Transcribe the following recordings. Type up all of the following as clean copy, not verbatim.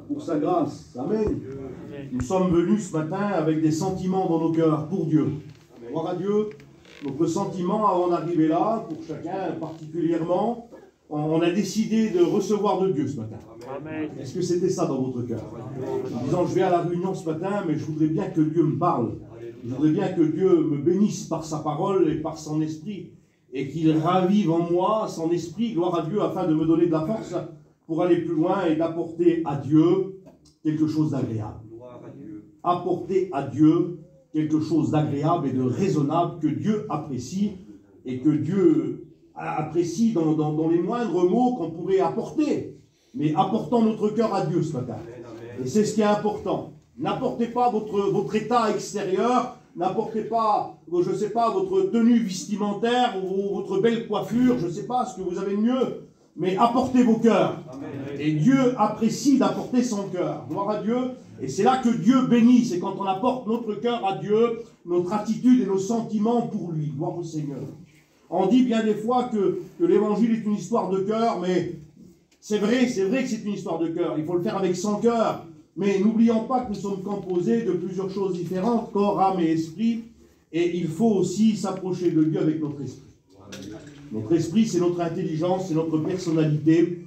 pour sa grâce. Amen. Nous sommes venus ce matin avec des sentiments dans nos cœurs pour Dieu. Gloire à Dieu. Notre sentiment avant d'arriver là, pour chacun particulièrement, on a décidé de recevoir de Dieu ce matin. Est-ce que c'était ça dans votre cœur? En disant, je vais à la réunion ce matin, mais je voudrais bien que Dieu me parle. Je voudrais bien que Dieu me bénisse par sa parole et par son esprit, et qu'il ravive en moi son esprit, gloire à Dieu, afin de me donner de la force pour aller plus loin et d'apporter à Dieu quelque chose d'agréable. Apporter à Dieu quelque chose d'agréable et de raisonnable que Dieu apprécie, et que Dieu apprécie dans les moindres mots qu'on pourrait apporter. Mais apportons notre cœur à Dieu ce matin. Et c'est ce qui est important. N'apportez pas votre état extérieur, n'apportez pas, je ne sais pas, votre tenue vestimentaire ou votre belle coiffure, je ne sais pas ce que vous avez de mieux, mais apportez vos cœurs. Et Dieu apprécie d'apporter son cœur. Gloire à Dieu. Et c'est là que Dieu bénit. C'est quand on apporte notre cœur à Dieu, notre attitude et nos sentiments pour lui. Gloire au Seigneur. On dit bien des fois que l'évangile est une histoire de cœur, mais c'est vrai que c'est une histoire de cœur. Il faut le faire avec son cœur. Mais n'oublions pas que nous sommes composés de plusieurs choses différentes, corps, âme et esprit. Et il faut aussi s'approcher de Dieu avec notre esprit. Notre esprit, c'est notre intelligence, c'est notre personnalité.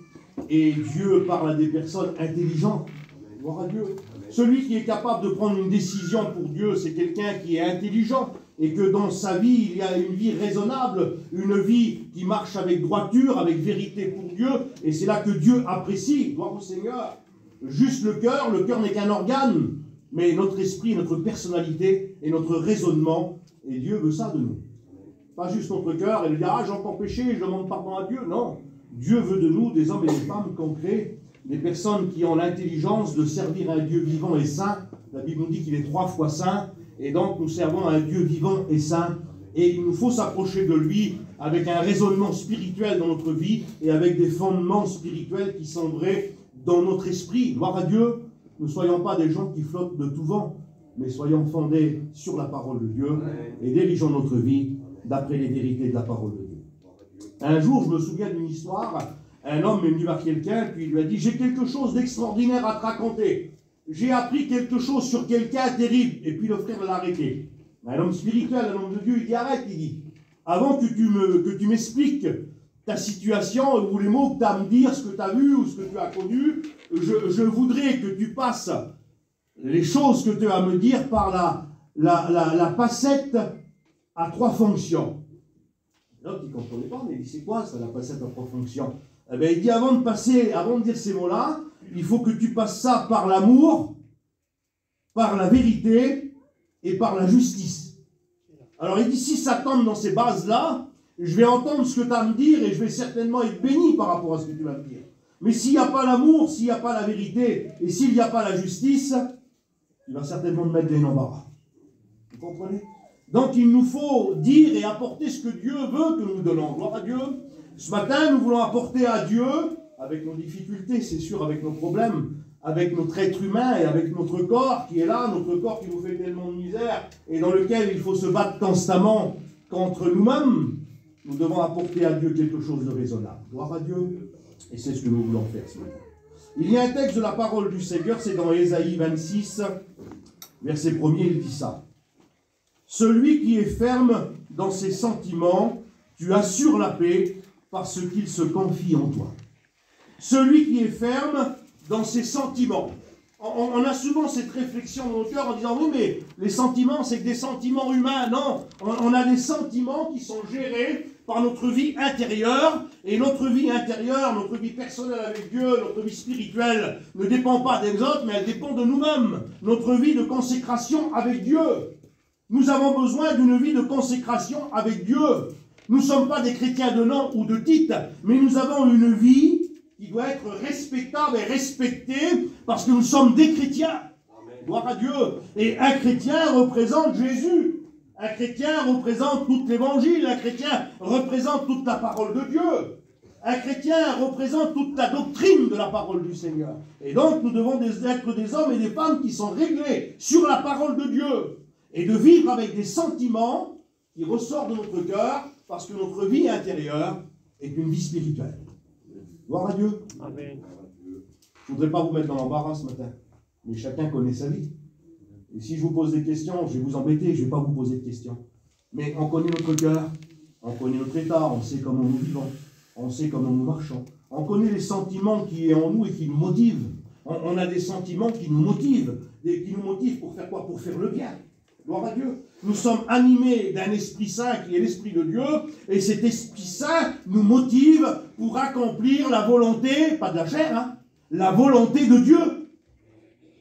Et Dieu parle à des personnes intelligentes. Gloire à Dieu. Celui qui est capable de prendre une décision pour Dieu, c'est quelqu'un qui est intelligent. Et que dans sa vie, il y a une vie raisonnable, une vie qui marche avec droiture, avec vérité pour Dieu. Et c'est là que Dieu apprécie. Gloire au Seigneur. Juste le cœur n'est qu'un organe. Mais notre esprit, notre personnalité et notre raisonnement, et Dieu veut ça de nous. Pas juste notre cœur et le dire, ah j'ai encore péché, je demande pardon à Dieu. Non. Dieu veut de nous des hommes et des femmes concrets, des personnes qui ont l'intelligence de servir un Dieu vivant et saint. La Bible nous dit qu'il est 3 fois saint, et donc nous servons un Dieu vivant et saint. Et il nous faut s'approcher de lui avec un raisonnement spirituel dans notre vie et avec des fondements spirituels qui sont vrais dans notre esprit. Gloire à Dieu. Ne soyons pas des gens qui flottent de tout vent, mais soyons fondés sur la parole de Dieu et dirigeons notre vie d'après les vérités de la parole de Dieu. Un jour, je me souviens d'une histoire, un homme est venu voir quelqu'un, puis il lui a dit, j'ai quelque chose d'extraordinaire à te raconter. J'ai appris quelque chose sur quelqu'un terrible. Et puis le frère l'a arrêté. Un homme spirituel, un homme de Dieu, il dit, arrête, il dit, avant que tu m'expliques ta situation ou les mots que tu as à me dire, ce que tu as vu ou ce que tu as connu, je voudrais que tu passes les choses que tu as à me dire par la facette à 3 fonctions. L'autre, il ne comprenait pas, mais il dit, c'est quoi ça, la facette à 3 fonctions? Eh bien, il dit, avant de dire ces mots-là, il faut que tu passes ça par l'amour, par la vérité et par la justice. Alors, il dit, si ça tombe dans ces bases-là, je vais entendre ce que tu as à me dire et je vais certainement être béni par rapport à ce que tu vas me dire. Mais s'il n'y a pas l'amour, s'il n'y a pas la vérité et s'il n'y a pas la justice, il va certainement me mettre des embarras. Vous comprenez? Donc il nous faut dire et apporter ce que Dieu veut que nous donnons. Gloire à Dieu. Ce matin, nous voulons apporter à Dieu, avec nos difficultés, c'est sûr, avec nos problèmes, avec notre être humain et avec notre corps qui est là, notre corps qui nous fait tellement de misère et dans lequel il faut se battre constamment contre nous-mêmes. Nous devons apporter à Dieu quelque chose de raisonnable. Gloire à Dieu. Et c'est ce que nous voulons faire ce matin. Il y a un texte de la parole du Seigneur, c'est dans Ésaïe 26, verset 1er, il dit ça. Celui qui est ferme dans ses sentiments, tu assures la paix parce qu'il se confie en toi. Celui qui est ferme dans ses sentiments. On a souvent cette réflexion dans nos cœurs en disant, oui, mais les sentiments, c'est que des sentiments humains. Non, on a des sentiments qui sont gérés par notre vie intérieure. Et notre vie intérieure, notre vie personnelle avec Dieu, notre vie spirituelle ne dépend pas des autres, mais elle dépend de nous-mêmes. Notre vie de consécration avec Dieu. Nous avons besoin d'une vie de consécration avec Dieu. Nous ne sommes pas des chrétiens de nom ou de titre, mais nous avons une vie qui doit être respectable et respectée parce que nous sommes des chrétiens. Amen. Gloire à Dieu. Et un chrétien représente Jésus. Un chrétien représente tout l'évangile. Un chrétien représente toute la parole de Dieu. Un chrétien représente toute la doctrine de la parole du Seigneur. Et donc nous devons être des hommes et des femmes qui sont réglés sur la parole de Dieu. Et de vivre avec des sentiments qui ressortent de notre cœur parce que notre vie intérieure est une vie spirituelle. Gloire à Dieu. Amen. Je ne voudrais pas vous mettre dans l'embarras ce matin, mais chacun connaît sa vie. Et si je vous pose des questions, je vais vous embêter, je ne vais pas vous poser de questions. Mais on connaît notre cœur, on connaît notre état, on sait comment nous vivons, on sait comment nous marchons. On connaît les sentiments qui sont en nous et qui nous motivent. On a des sentiments qui nous motivent. Pour faire quoi? Pour faire le bien. Gloire à Dieu. Nous sommes animés d'un Esprit Saint qui est l'Esprit de Dieu, et cet Esprit Saint nous motive pour accomplir la volonté, pas de la chair, hein, la volonté de Dieu.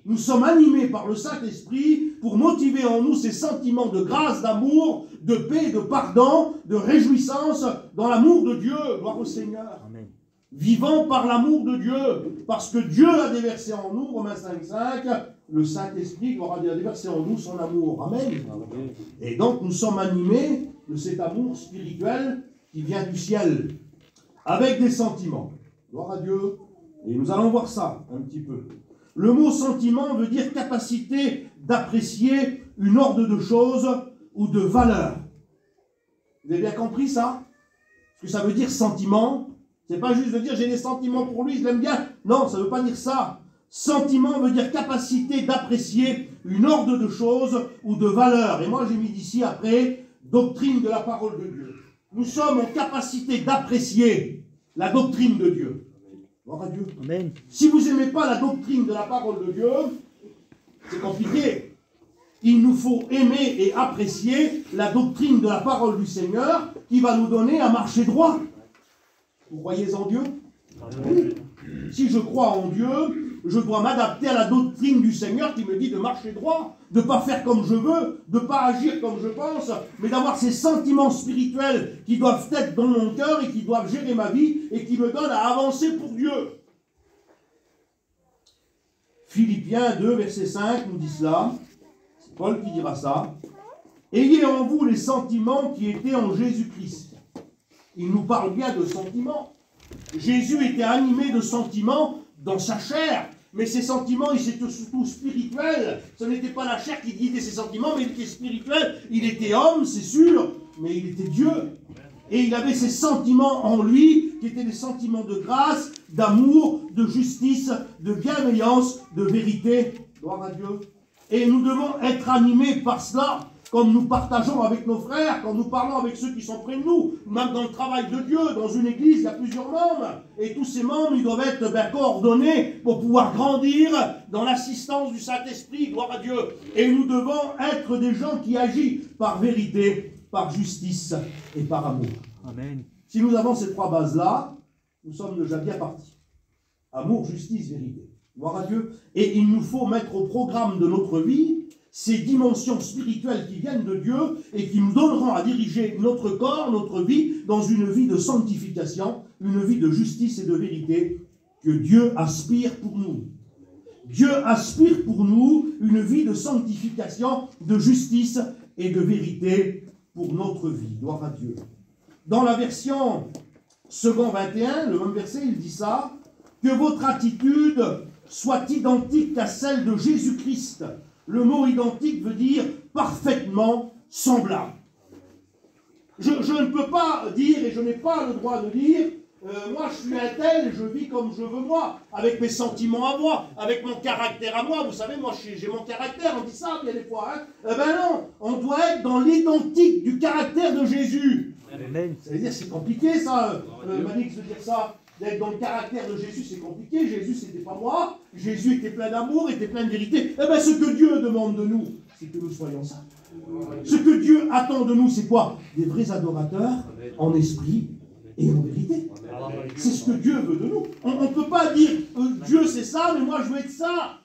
Nous sommes animés par le Saint-Esprit pour motiver en nous ces sentiments de grâce, d'amour, de paix, de pardon, de réjouissance dans l'amour de Dieu. Gloire au Seigneur. Amen. Vivant par l'amour de Dieu, parce que Dieu a déversé en nous, Romains 5,5, le Saint-Esprit aura déversé en nous son amour. Amen. Amen. Et donc nous sommes animés de cet amour spirituel qui vient du ciel, avec des sentiments. Gloire à Dieu. Et nous allons voir ça un petit peu. Le mot sentiment veut dire capacité d'apprécier une ordre de choses ou de valeurs. Vous avez bien compris ça? Ce que ça veut dire sentiment. C'est pas juste de dire j'ai des sentiments pour lui, je l'aime bien. Non, ça ne veut pas dire ça. Sentiment veut dire capacité d'apprécier une ordre de choses ou de valeurs. Et moi j'ai mis d'ici après doctrine de la parole de Dieu. Nous sommes en capacité d'apprécier la doctrine de Dieu. Gloire à Dieu. Amen. Si vous n'aimez pas la doctrine de la parole de Dieu, c'est compliqué. Il nous faut aimer et apprécier la doctrine de la parole du Seigneur qui va nous donner à marcher droit. Vous croyez en Dieu? Oui. Si je crois en Dieu, je dois m'adapter à la doctrine du Seigneur qui me dit de marcher droit, de ne pas faire comme je veux, de ne pas agir comme je pense, mais d'avoir ces sentiments spirituels qui doivent être dans mon cœur et qui doivent gérer ma vie et qui me donnent à avancer pour Dieu. Philippiens 2, verset 5 nous dit cela. C'est Paul qui dira ça. Ayez en vous les sentiments qui étaient en Jésus-Christ. Il nous parle bien de sentiments. Jésus était animé de sentiments dans sa chair, mais ces sentiments, ils étaient surtout spirituels. Ce n'était pas la chair qui guidait ses sentiments, mais il était spirituel. Il était homme, c'est sûr, mais il était Dieu. Et il avait ces sentiments en lui, qui étaient des sentiments de grâce, d'amour, de justice, de bienveillance, de vérité. Gloire à Dieu. Et nous devons être animés par cela. Comme nous partageons avec nos frères, quand nous parlons avec ceux qui sont près de nous, même dans le travail de Dieu, dans une église, il y a plusieurs membres, et tous ces membres, ils doivent être coordonnés pour pouvoir grandir dans l'assistance du Saint-Esprit, gloire à Dieu. Et nous devons être des gens qui agissent par vérité, par justice et par amour. Amen. Si nous avons ces trois bases-là, nous sommes déjà bien partis. Amour, justice, vérité. Gloire à Dieu. Et il nous faut mettre au programme de notre vie ces dimensions spirituelles qui viennent de Dieu et qui nous donneront à diriger notre corps, notre vie, dans une vie de sanctification, une vie de justice et de vérité que Dieu aspire pour nous. Dieu aspire pour nous une vie de sanctification, de justice et de vérité pour notre vie. Gloire à Dieu. Dans la version second 21, le même verset, il dit ça, que votre attitude soit identique à celle de Jésus-Christ. Le mot identique veut dire parfaitement semblable. Je ne peux pas dire, et je n'ai pas le droit de dire, moi je suis un tel et je vis comme je veux moi, avec mes sentiments à moi, avec mon caractère à moi. Vous savez, moi j'ai mon caractère, on dit ça bien des fois. Hein. Ben non, on doit être dans l'identique du caractère de Jésus. Ça veut dire c'est compliqué ça, Manix, de dire ça. D'être dans le caractère de Jésus, c'est compliqué. Jésus, c'était pas moi. Jésus était plein d'amour, était plein de vérité. Eh bien, ce que Dieu demande de nous, c'est que nous soyons ça. Ce que Dieu attend de nous, c'est quoi? Des vrais adorateurs en esprit et en vérité. C'est ce que Dieu veut de nous. On ne peut pas dire Dieu c'est ça, mais moi je veux être ça.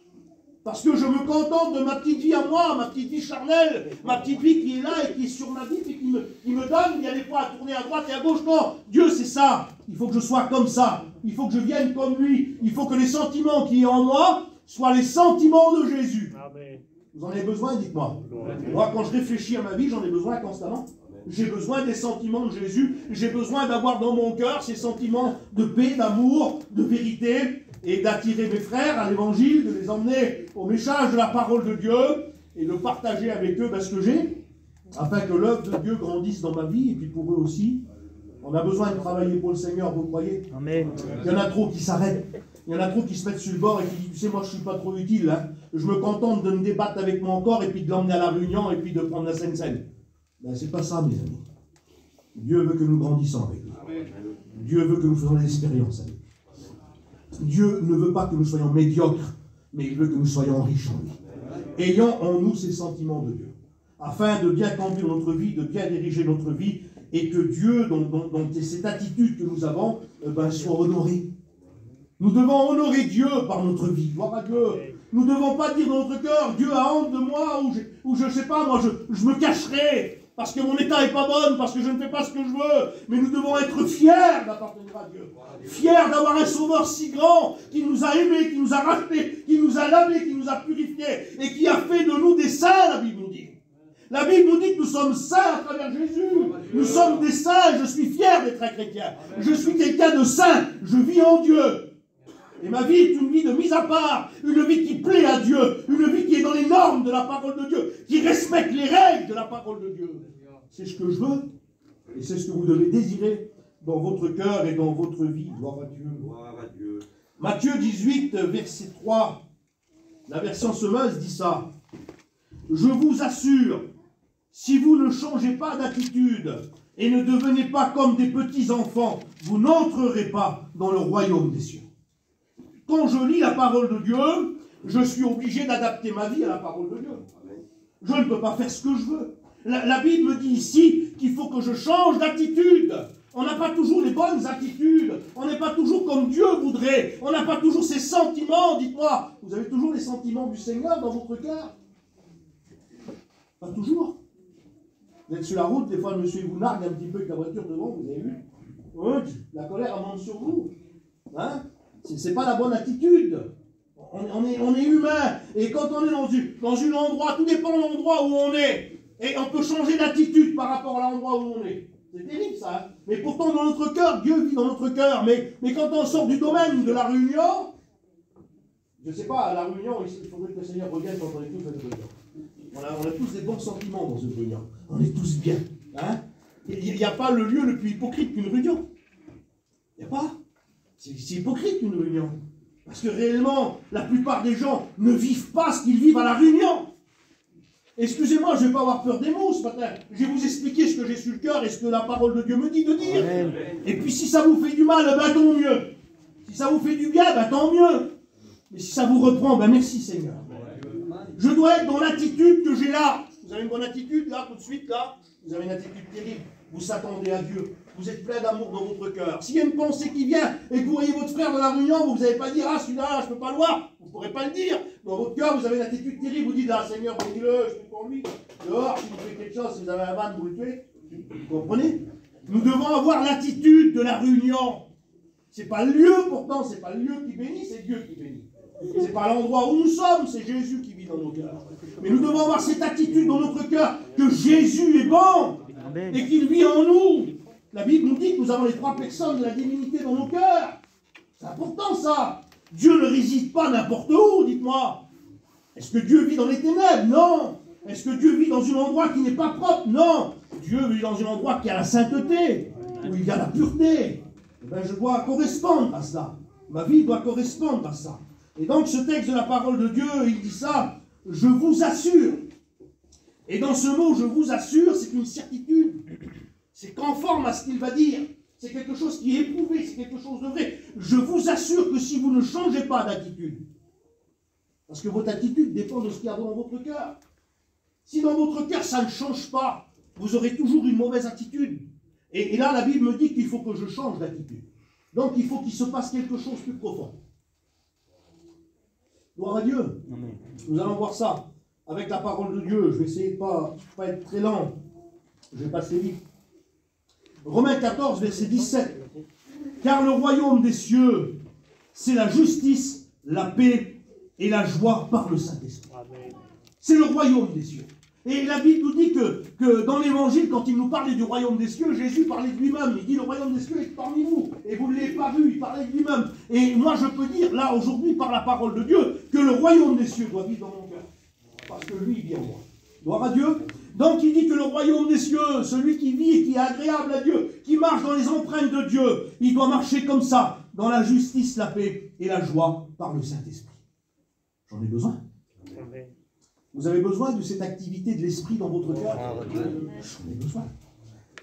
Parce que je me contente de ma petite vie à moi, ma petite vie charnelle, ma petite vie qui est là et qui est sur ma vie et qui me donne, il y a des fois à tourner à droite et à gauche. Non, Dieu c'est ça. Il faut que je sois comme ça. Il faut que je vienne comme lui. Il faut que les sentiments qui sont en moi soient les sentiments de Jésus. Amen. Vous en avez besoin, dites-moi. Moi, quand je réfléchis à ma vie, j'en ai besoin constamment. J'ai besoin des sentiments de Jésus. J'ai besoin d'avoir dans mon cœur ces sentiments de paix, d'amour, de vérité, et d'attirer mes frères à l'évangile, de les emmener au message de la parole de Dieu, et de partager avec eux ce que j'ai, afin que l'œuvre de Dieu grandisse dans ma vie, et puis pour eux aussi. On a besoin de travailler pour le Seigneur, vous croyez? Amen. Il y en a trop qui s'arrêtent. Il y en a trop qui se mettent sur le bord et qui disent, tu sais, moi je suis pas trop utile, hein. Je me contente de me débattre avec mon corps et puis de l'emmener à la réunion et puis de prendre la Seine-Seine. Ben, c'est pas ça, mes amis. Dieu veut que nous grandissions avec lui. Dieu veut que nous fassions des expériences avec lui. Dieu ne veut pas que nous soyons médiocres, mais il veut que nous soyons riches en lui. Ayons en nous ces sentiments de Dieu, afin de bien conduire notre vie, de bien diriger notre vie, et que Dieu, dans cette attitude que nous avons, soit honoré. Nous devons honorer Dieu par notre vie. Gloire à Dieu. Nous ne devons pas dire dans notre cœur, Dieu a honte de moi, ou je ne sais pas, moi je me cacherai, parce que mon état n'est pas bon, parce que je ne fais pas ce que je veux. Mais nous devons être fiers d'appartenir à Dieu. Fiers d'avoir un sauveur si grand, qui nous a aimés, qui nous a rachetés, qui nous a lavés, qui nous a purifiés, et qui a fait de nous des saints, la Bible nous dit. La Bible nous dit que nous sommes saints à travers Jésus. Nous sommes des saints. Je suis fier d'être un chrétien. Je suis quelqu'un de saint. Je vis en Dieu. Et ma vie est une vie de mise à part. Une vie qui plaît à Dieu. Une vie qui est dans les normes de la parole de Dieu. Qui respecte les règles de la parole de Dieu. C'est ce que je veux. Et c'est ce que vous devez désirer dans votre cœur et dans votre vie. Gloire à Dieu. Gloire à Dieu. Matthieu 18, verset 3. La version Semeuse dit ça. Je vous assure, si vous ne changez pas d'attitude et ne devenez pas comme des petits enfants, vous n'entrerez pas dans le royaume des cieux. Quand je lis la parole de Dieu, je suis obligé d'adapter ma vie à la parole de Dieu. Je ne peux pas faire ce que je veux. La Bible me dit ici qu'il faut que je change d'attitude. On n'a pas toujours les bonnes attitudes. On n'est pas toujours comme Dieu voudrait. On n'a pas toujours ces sentiments. Dites-moi, vous avez toujours les sentiments du Seigneur dans votre cœur? Pas toujours. Vous êtes sur la route, des fois le monsieur vous nargue un petit peu avec la voiture devant, vous avez vu? La colère monte sur vous. Hein? C'est pas la bonne attitude. On est humain. Et quand on est dans un endroit, tout dépend de l'endroit où on est. Et on peut changer d'attitude par rapport à l'endroit où on est. C'est terrible ça. Hein? Mais pourtant dans notre cœur, Dieu vit dans notre cœur. Mais quand on sort du domaine de la réunion, je ne sais pas, à la réunion, il faudrait que le Seigneur revienne quand on est tous à la réunion. On a tous des bons sentiments dans une réunion. On est tous bien. Hein? Il n'y a pas le lieu le plus hypocrite qu'une réunion. Il n'y a pas. C'est hypocrite une réunion. Parce que réellement, la plupart des gens ne vivent pas ce qu'ils vivent à la réunion. Excusez-moi, je ne vais pas avoir peur des mots ce matin. Je vais vous expliquer ce que j'ai sur le cœur et ce que la parole de Dieu me dit de dire. Amen. Et puis si ça vous fait du mal, ben tant mieux. Si ça vous fait du bien, ben tant mieux. Mais si ça vous reprend, ben merci Seigneur. Je dois être dans l'attitude que j'ai là. Vous avez une bonne attitude là, tout de suite là. Vous avez une attitude terrible. Vous s'attendez à Dieu. Vous êtes plein d'amour dans votre cœur. S'il y a une pensée qui vient et que vous voyez votre frère dans la réunion, vous n'allez pas dire, ah celui-là, je ne peux pas le voir. Vous ne pourrez pas le dire. Dans votre cœur, vous avez une attitude terrible. Vous dites, ah Seigneur, bénis-le, je prie pour lui. Dehors, si vous faites quelque chose, si vous avez un van, vous le tuez. Vous comprenez? Nous devons avoir l'attitude de la réunion. Ce n'est pas le lieu pourtant, ce n'est pas le lieu qui bénit, c'est Dieu qui bénit. Ce n'est pas l'endroit où nous sommes, c'est Jésus qui vit dans nos cœurs. Mais nous devons avoir cette attitude dans notre cœur que Jésus est bon et qu'il vit en nous. La Bible nous dit que nous avons les trois personnes de la divinité dans nos cœurs. C'est important ça. Dieu ne réside pas n'importe où, dites-moi. Est-ce que Dieu vit dans les ténèbres? Non. Est-ce que Dieu vit dans un endroit qui n'est pas propre? Non. Dieu vit dans un endroit qui a la sainteté, où il y a la pureté. Eh bien, je dois correspondre à ça. Ma vie doit correspondre à ça. Et donc ce texte de la parole de Dieu, il dit ça, je vous assure. Et dans ce mot, je vous assure, c'est une certitude. C'est conforme à ce qu'il va dire. C'est quelque chose qui est éprouvé, c'est quelque chose de vrai. Je vous assure que si vous ne changez pas d'attitude, parce que votre attitude dépend de ce qu'il y a dans votre cœur. Si dans votre cœur ça ne change pas, vous aurez toujours une mauvaise attitude. Et là, la Bible me dit qu'il faut que je change d'attitude. Donc il faut qu'il se passe quelque chose de plus profond. Gloire à Dieu. Amen. Nous allons voir ça avec la parole de Dieu. Je vais essayer de pas être très lent. Je vais passer vite. Romains 14, verset 17. Car le royaume des cieux, c'est la justice, la paix et la joie par le Saint-Esprit. C'est le royaume des cieux. Et la Bible nous dit que dans l'évangile, quand il nous parlait du royaume des cieux, Jésus parlait de lui-même. Il dit le royaume des cieux est parmi vous. Et vous ne l'avez pas vu, il parlait de lui-même. Et moi je peux dire, là aujourd'hui, par la parole de Dieu, que le royaume des cieux doit vivre dans mon cœur. Parce que lui, il vit en moi. Gloire à Dieu. Donc il dit que le royaume des cieux, celui qui vit et qui est agréable à Dieu, qui marche dans les empreintes de Dieu, il doit marcher comme ça, dans la justice, la paix et la joie par le Saint-Esprit. J'en ai besoin. Vous avez besoin de cette activité de l'Esprit dans votre cœur? J'en ai besoin.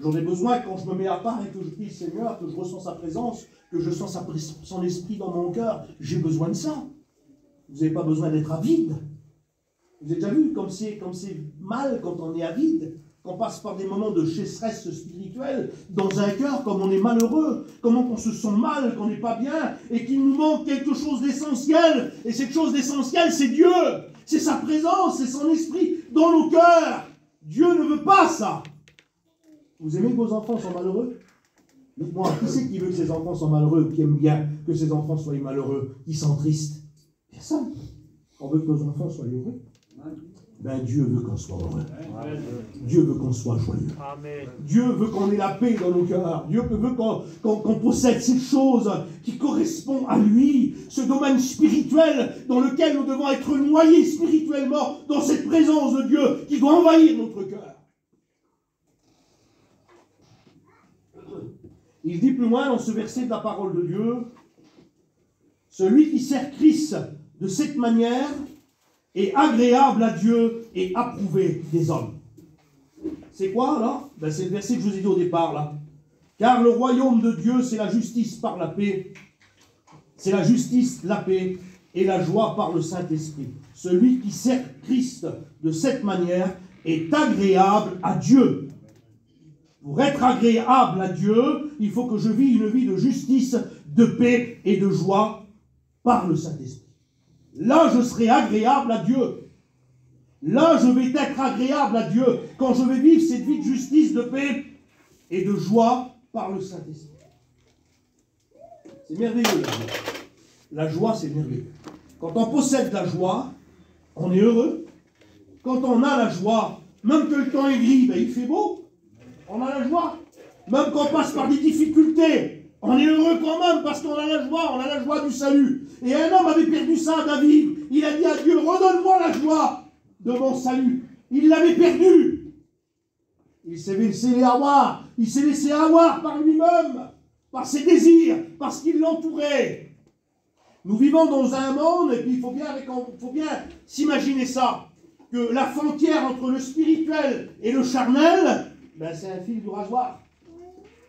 J'en ai besoin quand je me mets à part et que je prie le Seigneur, que je ressens sa présence, que je sens son esprit dans mon cœur. J'ai besoin de ça. Vous n'avez pas besoin d'être avide. Vous avez déjà vu comme c'est mal quand on est avide, qu'on passe par des moments de sécheresse spirituelle dans un cœur, comme on est malheureux, comment on se sent mal, qu'on n'est pas bien, et qu'il nous manque quelque chose d'essentiel. Et cette chose d'essentiel, c'est Dieu. C'est sa présence, c'est son esprit dans nos cœurs. Dieu ne veut pas ça. Vous aimez que vos enfants soient malheureux? Dites-moi, qui c'est qui veut que ses enfants soient malheureux, qui aime bien que ses enfants soient malheureux, qui sont tristes? Personne. On veut que nos enfants soient heureux. Ben Dieu veut qu'on soit heureux. Dieu veut qu'on soit joyeux. Dieu veut qu'on ait la paix dans nos cœurs. Dieu veut qu'on possède ces choses qui correspondent à lui, ce domaine spirituel dans lequel nous devons être noyés spirituellement dans cette présence de Dieu qui doit envahir notre cœur. Il dit plus loin dans ce verset de la parole de Dieu, celui qui sert Christ de cette manière est agréable à Dieu et approuvé des hommes. C'est quoi là? Ben, c'est le verset que je vous ai dit au départ là. Car le royaume de Dieu, c'est la justice par la paix. C'est la justice, la paix et la joie par le Saint-Esprit. Celui qui sert Christ de cette manière est agréable à Dieu. Pour être agréable à Dieu, il faut que je vive une vie de justice, de paix et de joie par le Saint-Esprit. Là, je serai agréable à Dieu. Là, je vais être agréable à Dieu quand je vais vivre cette vie de justice, de paix et de joie par le Saint-Esprit. C'est merveilleux, la joie. La joie, c'est merveilleux. Quand on possède la joie, on est heureux. Quand on a la joie, même que le temps est gris, ben, il fait beau. On a la joie. Même quand on passe par des difficultés, on est heureux quand même parce qu'on a la joie du salut. Et un homme avait perdu ça, David. Il a dit à Dieu, redonne-moi la joie de mon salut. Il l'avait perdu. Il s'est laissé avoir. Il s'est laissé avoir par lui-même, par ses désirs, parce qu'il l'entourait. Nous vivons dans un monde, et puis il faut bien s'imaginer ça, que la frontière entre le spirituel et le charnel, ben, c'est un fil du rasoir.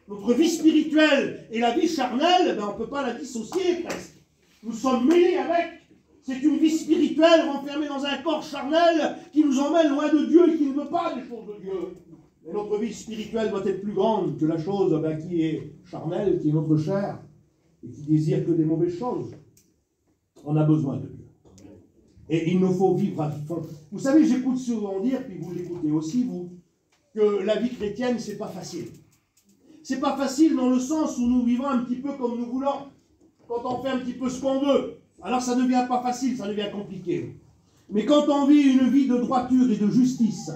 Notre vie spirituelle et la vie charnelle, ben, on ne peut pas la dissocier presque. Nous sommes mêlés avec. C'est une vie spirituelle renfermée dans un corps charnel qui nous emmène loin de Dieu et qui ne veut pas des choses de Dieu. Mais notre vie spirituelle doit être plus grande que la chose ben, qui est charnelle, qui est notre chair, et qui désire que des mauvaises choses. On a besoin de Dieu. Et il nous faut vivre à fond. Vous savez, j'écoute souvent dire, puis vous l'écoutez aussi, vous, que la vie chrétienne, c'est pas facile. C'est pas facile dans le sens où nous vivons un petit peu comme nous voulons. Quand on fait un petit peu ce qu'on veut, alors ça ne devient pas facile, ça devient compliqué. Mais quand on vit une vie de droiture et de justice,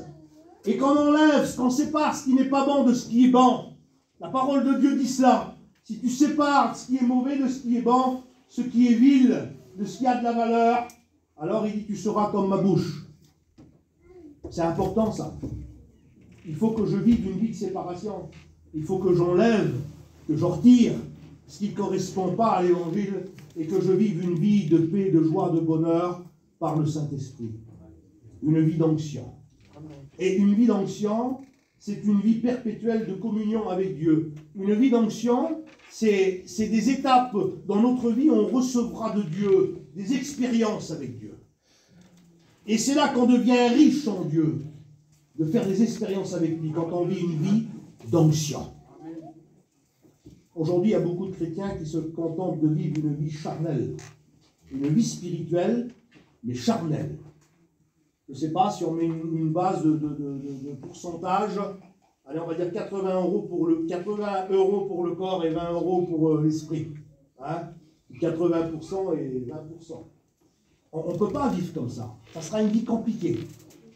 et qu'on enlève, qu'on sépare ce qui n'est pas bon de ce qui est bon, la parole de Dieu dit cela. Si tu sépares ce qui est mauvais de ce qui est bon, ce qui est vil de ce qui a de la valeur, alors il dit tu seras comme ma bouche. C'est important ça. Il faut que je vive une vie de séparation. Il faut que j'enlève, que je retire ce qui ne correspond pas à l'évangile et que je vive une vie de paix, de joie, de bonheur par le Saint-Esprit. Une vie d'onction. Et une vie d'onction, c'est une vie perpétuelle de communion avec Dieu. Une vie d'onction, c'est des étapes dans notre vie où on recevra de Dieu des expériences avec Dieu. Et c'est là qu'on devient riche en Dieu, de faire des expériences avec lui, quand on vit une vie d'onction. Aujourd'hui, il y a beaucoup de chrétiens qui se contentent de vivre une vie charnelle, une vie spirituelle, mais charnelle. Je ne sais pas si on met une base de pourcentage, allez, on va dire 80 euros pour le corps et 20 euros pour l'esprit. Hein? 80% et 20%. On ne peut pas vivre comme ça. Ça sera une vie compliquée,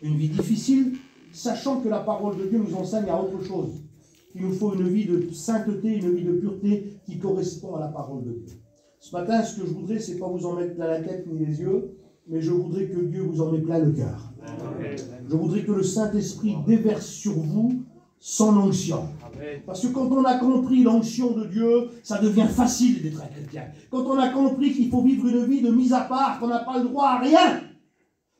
une vie difficile, sachant que la parole de Dieu nous enseigne à autre chose. Il nous faut une vie de sainteté, une vie de pureté qui correspond à la parole de Dieu. Ce matin, ce que je voudrais, c'est pas vous en mettre plein la tête ni les yeux, mais je voudrais que Dieu vous en mette plein le cœur. Je voudrais que le Saint-Esprit déverse sur vous son onction. Parce que quand on a compris l'onction de Dieu, ça devient facile d'être un chrétien. Quand on a compris qu'il faut vivre une vie de mise à part, qu'on n'a pas le droit à rien,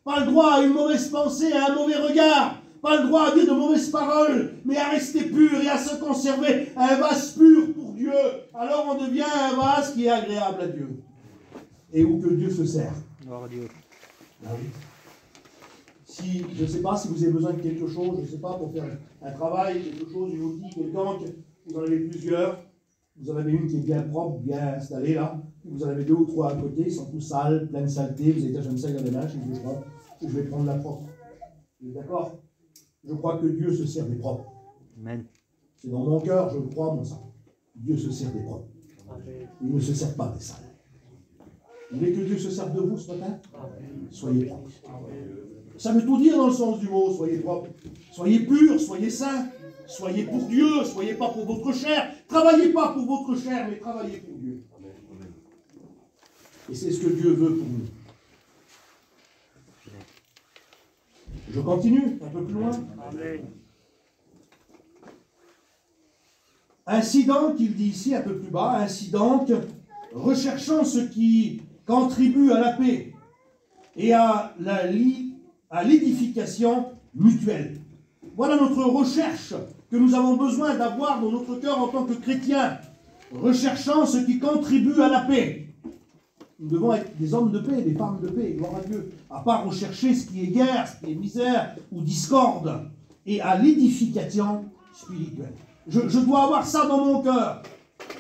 pas le droit à une mauvaise pensée, à un mauvais regard, pas le droit à dire de mauvaises paroles, mais à rester pur et à se conserver un vase pur pour Dieu, alors on devient un vase qui est agréable à Dieu. Et où que Dieu se sert. Gloire à Dieu. Ah oui. Si, je ne sais pas si vous avez besoin de quelque chose, je ne sais pas, pour faire un travail, quelque chose, une outil, quelconque, vous en avez plusieurs, vous en avez une qui est bien propre, bien installée là, vous en avez 2 ou 3 à côté, ils sont tous sales, pleins de saleté, vous allez dire j'aime ça, il y en a je vais prendre la propre. Vous êtes d'accord? Je crois que Dieu se sert des propres. Amen. C'est dans mon cœur, je le crois, mon sang. Dieu se sert des propres. Il ne se sert pas des sales. Vous voulez que Dieu se serve de vous ce matin? Soyez propres. Ça veut tout dire dans le sens du mot, soyez propres. Soyez purs, soyez saints. Soyez pour Dieu, soyez pas pour votre chair. Travaillez pas pour votre chair, mais travaillez pour Dieu. Et c'est ce que Dieu veut pour nous. Je continue un peu plus loin. Ainsi donc, il dit ici un peu plus bas, ainsi donc, recherchant ce qui contribue à la paix et à l'édification mutuelle. Voilà notre recherche que nous avons besoin d'avoir dans notre cœur en tant que chrétiens, recherchant ce qui contribue à la paix. Nous devons être des hommes de paix, des femmes de paix, gloire à Dieu, à part rechercher ce qui est guerre, ce qui est misère ou discorde, et à l'édification spirituelle. Je dois avoir ça dans mon cœur.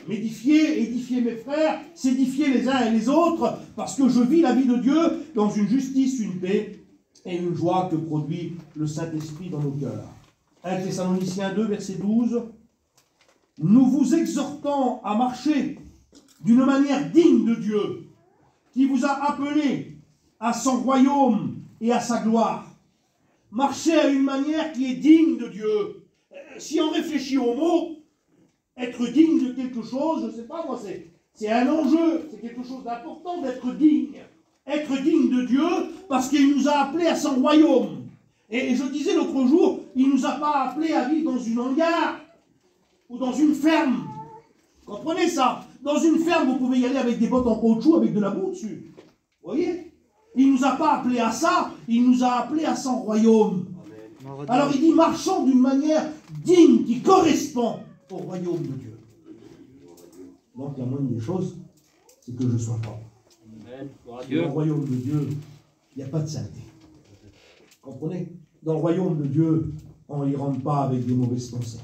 M'édifier, édifier mes frères, s'édifier les uns et les autres, parce que je vis la vie de Dieu dans une justice, une paix et une joie que produit le Saint-Esprit dans nos cœurs. 1 Thessaloniciens 2, verset 12. Nous vous exhortons à marcher d'une manière digne de Dieu, qui vous a appelé à son royaume et à sa gloire. Marchez à une manière qui est digne de Dieu. Si on réfléchit au mot, être digne de quelque chose, je ne sais pas moi, c'est un enjeu, c'est quelque chose d'important d'être digne. Être digne de Dieu parce qu'il nous a appelés à son royaume. Et je disais l'autre jour, il ne nous a pas appelés à vivre dans une hangar ou dans une ferme. Comprenez ça? Dans une ferme, vous pouvez y aller avec des bottes en caoutchouc, avec de la boue dessus. Vous voyez? Il ne nous a pas appelés à ça, il nous a appelés à son royaume. Alors il dit, marchons d'une manière digne, qui correspond au royaume de Dieu. Donc la moindre des choses, c'est que je sois propre. Dans le royaume de Dieu, il n'y a pas de saleté. Comprenez? Dans le royaume de Dieu, on n'y rentre pas avec des mauvaises pensées.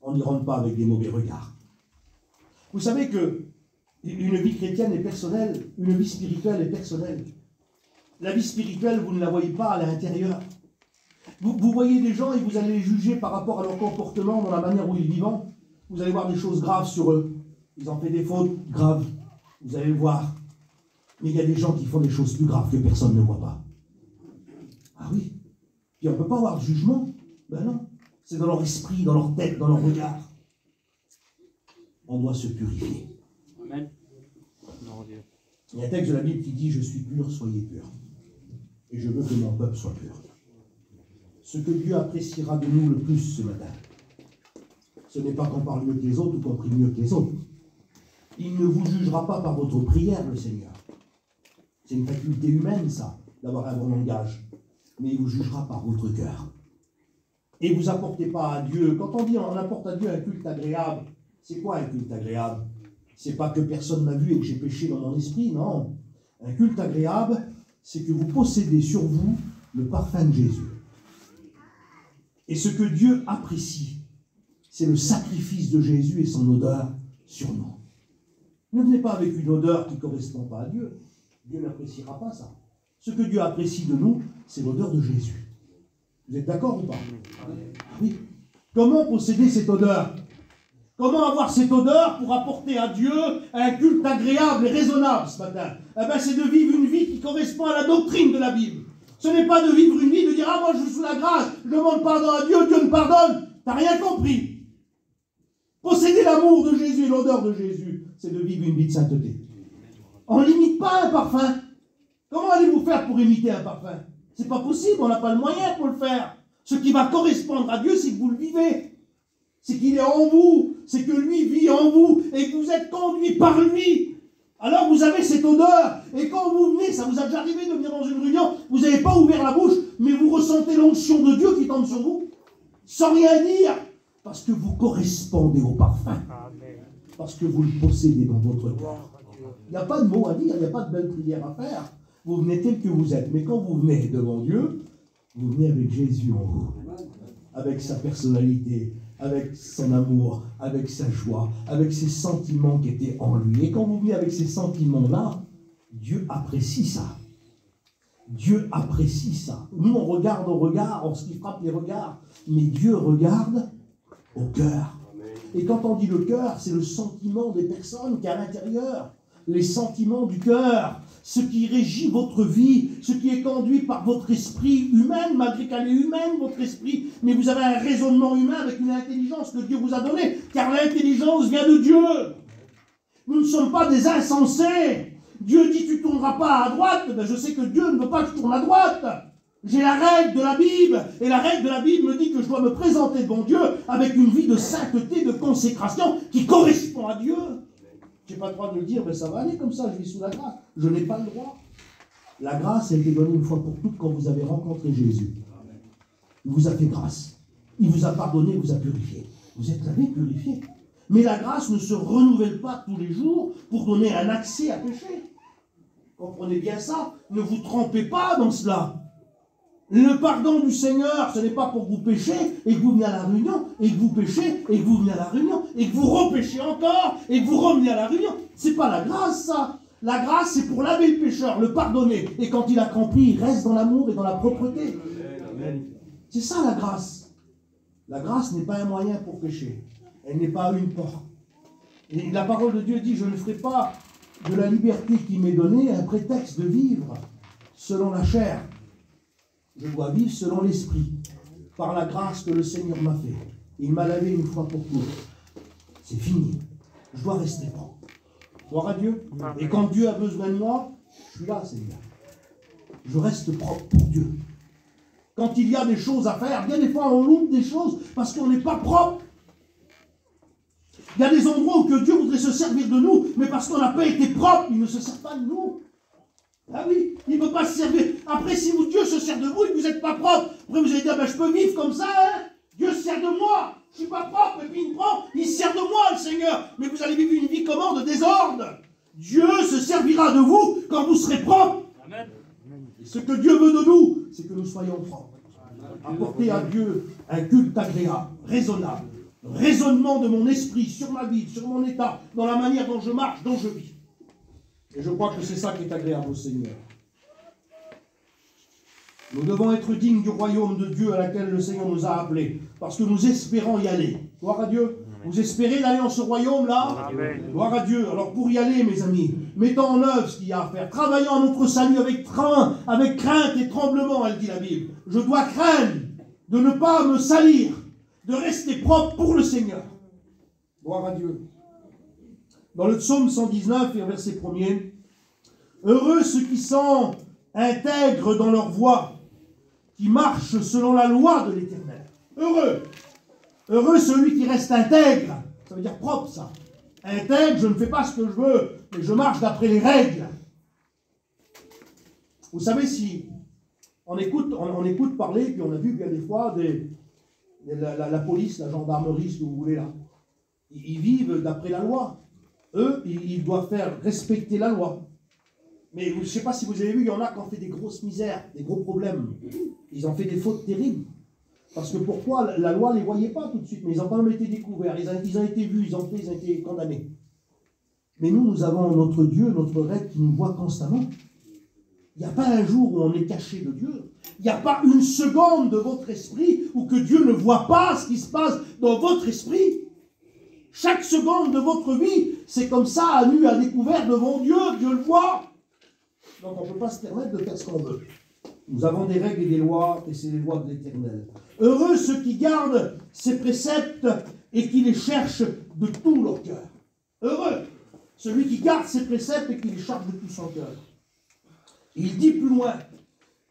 On n'y rentre pas avec des mauvais regards. Vous savez que une vie chrétienne est personnelle, une vie spirituelle est personnelle. La vie spirituelle, vous ne la voyez pas à l'intérieur. Vous voyez des gens et vous allez les juger par rapport à leur comportement, dans la manière où ils vivent. Vous allez voir des choses graves sur eux. Ils ont fait des fautes graves. Vous allez le voir. Mais il y a des gens qui font des choses plus graves que personne ne voit pas. Ah oui. Puis on ne peut pas avoir de jugement. Ben non. C'est dans leur esprit, dans leur tête, dans leur regard. On doit se purifier. Amen. Il y a un texte de la Bible qui dit « Je suis pur, soyez purs. Et je veux que mon peuple soit pur. » Ce que Dieu appréciera de nous le plus ce matin, ce n'est pas qu'on parle mieux que les autres ou qu'on prie mieux que les autres. Il ne vous jugera pas par votre prière, le Seigneur. C'est une faculté humaine, ça, d'avoir un bon langage. Mais il vous jugera par votre cœur. Et vous apportez pas à Dieu. Quand on dit on apporte à Dieu un culte agréable, c'est quoi un culte agréable? C'est pas que personne m'a vu et que j'ai péché dans mon esprit, non. Un culte agréable, c'est que vous possédez sur vous le parfum de Jésus. Et ce que Dieu apprécie, c'est le sacrifice de Jésus et son odeur sur nous. Ne venez pas avec une odeur qui ne correspond pas à Dieu. Dieu n'appréciera pas ça. Ce que Dieu apprécie de nous, c'est l'odeur de Jésus. Vous êtes d'accord ou pas? Oui. Comment posséder cette odeur? Comment avoir cette odeur pour apporter à Dieu un culte agréable et raisonnable ce matin? Eh bien, c'est de vivre une vie qui correspond à la doctrine de la Bible. Ce n'est pas de vivre une vie de dire « Ah, moi, je suis sous la grâce, je demande pardon à Dieu, Dieu me pardonne. » T'as rien compris. Posséder l'amour de Jésus et l'odeur de Jésus, c'est de vivre une vie de sainteté. On n'imite pas un parfum. Comment allez-vous faire pour imiter un parfum? C'est pas possible, on n'a pas le moyen pour le faire. Ce qui va correspondre à Dieu, c'est que vous le vivez. C'est qu'il est en vous. C'est que lui vit en vous. Et que vous êtes conduit par lui. Alors vous avez cette odeur. Et quand vous venez, ça vous a déjà arrivé de venir dans une réunion, vous n'avez pas ouvert la bouche, mais vous ressentez l'onction de Dieu qui tombe sur vous. Sans rien dire. Parce que vous correspondez au parfum. Parce que vous le possédez dans votre cœur. Il n'y a pas de mots à dire, il n'y a pas de belle prière à faire. Vous venez tel que vous êtes. Mais quand vous venez devant Dieu, vous venez avec Jésus en vous. Avec sa personnalité, avec son amour, avec sa joie, avec ses sentiments qui étaient en lui. Et quand vous venez avec ces sentiments-là, Dieu apprécie ça. Dieu apprécie ça. Nous, on regarde au regard, on ce qui frappe les regards. Mais Dieu regarde au cœur. Et quand on dit le cœur, c'est le sentiment des personnes qui est à l'intérieur. Les sentiments du cœur, ce qui régit votre vie, ce qui est conduit par votre esprit humain, malgré qu'elle est humaine, votre esprit, mais vous avez un raisonnement humain avec une intelligence que Dieu vous a donnée, car l'intelligence vient de Dieu. Nous ne sommes pas des insensés. Dieu dit tu ne tourneras pas à droite, ben je sais que Dieu ne veut pas que je tourne à droite. J'ai la règle de la Bible, et la règle de la Bible me dit que je dois me présenter devant Dieu avec une vie de sainteté, de consécration qui correspond à Dieu. Je n'ai pas le droit de le dire, mais ça va aller comme ça, je vis sous la grâce. Je n'ai pas le droit. La grâce a été donnée une fois pour toutes quand vous avez rencontré Jésus. Il vous a fait grâce. Il vous a pardonné, il vous a purifié. Vous êtes lavé, purifié. Mais la grâce ne se renouvelle pas tous les jours pour donner un accès à pécher. Comprenez bien ça. Ne vous trompez pas dans cela. Le pardon du Seigneur, ce n'est pas pour que vous péchez et que vous venez à la réunion, et que vous péchez et que vous venez à la réunion, et que vous repêchez encore et que vous revenez à la réunion. C'est pas la grâce, ça. La grâce, c'est pour laver le pécheur, le pardonner. Et quand il a accompli, il reste dans l'amour et dans la propreté. C'est ça la grâce. La grâce n'est pas un moyen pour pécher. Elle n'est pas une porte. Et la parole de Dieu dit, je ne ferai pas de la liberté qui m'est donnée un prétexte de vivre selon la chair. Je dois vivre selon l'esprit, par la grâce que le Seigneur m'a fait. Il m'a lavé une fois pour toutes. C'est fini. Je dois rester propre. Gloire à Dieu. Et quand Dieu a besoin de moi, je suis là, Seigneur. Je reste propre pour Dieu. Quand il y a des choses à faire, bien des fois on loupe des choses parce qu'on n'est pas propre. Il y a des endroits où que Dieu voudrait se servir de nous, mais parce qu'on n'a pas été propre, il ne se sert pas de nous. Ah oui, il ne peut pas se servir. Après, si Dieu se sert de vous et que vous n'êtes pas propre, après vous allez dire, ben, je peux vivre comme ça, hein. Dieu se sert de moi. Je ne suis pas propre, et puis il me prend, il se sert de moi, le Seigneur. Mais vous allez vivre une vie comment? De désordre. Dieu se servira de vous quand vous serez propre. Amen. Et ce que Dieu veut de nous, c'est que nous soyons propres. Apporter à Dieu un culte agréable, raisonnable. Raisonnement de mon esprit sur ma vie, sur mon état, dans la manière dont je marche, dont je vis. Et je crois que c'est ça qui est agréable au Seigneur. Nous devons être dignes du royaume de Dieu à laquelle le Seigneur nous a appelés, parce que nous espérons y aller. Gloire à Dieu. Vous espérez d'aller dans ce royaume-là? Gloire à Dieu. Alors pour y aller, mes amis, mettons en œuvre ce qu'il y a à faire. Travaillons à notre salut avec crainte et tremblement, elle dit la Bible. Je dois craindre de ne pas me salir, de rester propre pour le Seigneur. Gloire à Dieu. Dans le psaume 119, et au verset 1er, « Heureux ceux qui sont intègres dans leur voie, qui marchent selon la loi de l'Éternel. » Heureux. Heureux celui qui reste intègre. Ça veut dire propre, ça. Intègre, je ne fais pas ce que je veux, mais je marche d'après les règles. Vous savez, si on écoute parler, puis on a vu bien des fois la police, la gendarmerie, ce que vous voulez là, ils vivent d'après la loi. Eux, ils doivent faire respecter la loi. Mais je ne sais pas si vous avez vu, il y en a qui ont fait des grosses misères, des gros problèmes. Ils ont fait des fautes terribles. Parce que pourquoi? La loi ne les voyait pas tout de suite, mais ils ont quand même été découverts, ils ont été vus, ils ont été condamnés. Mais nous avons notre Dieu, notre règle qui nous voit constamment. Il n'y a pas un jour où on est caché de Dieu. Il n'y a pas une seconde de votre esprit où que Dieu ne voit pas ce qui se passe dans votre esprit. Chaque seconde de votre vie, c'est comme ça, à nu, à découvert devant Dieu, Dieu le voit. Donc on ne peut pas se permettre de faire ce qu'on veut. Nous avons des règles et des lois, et c'est les lois de l'Éternel. Heureux ceux qui gardent ses préceptes et qui les cherchent de tout leur cœur. Heureux celui qui garde ses préceptes et qui les cherche de tout son cœur. Il dit plus loin,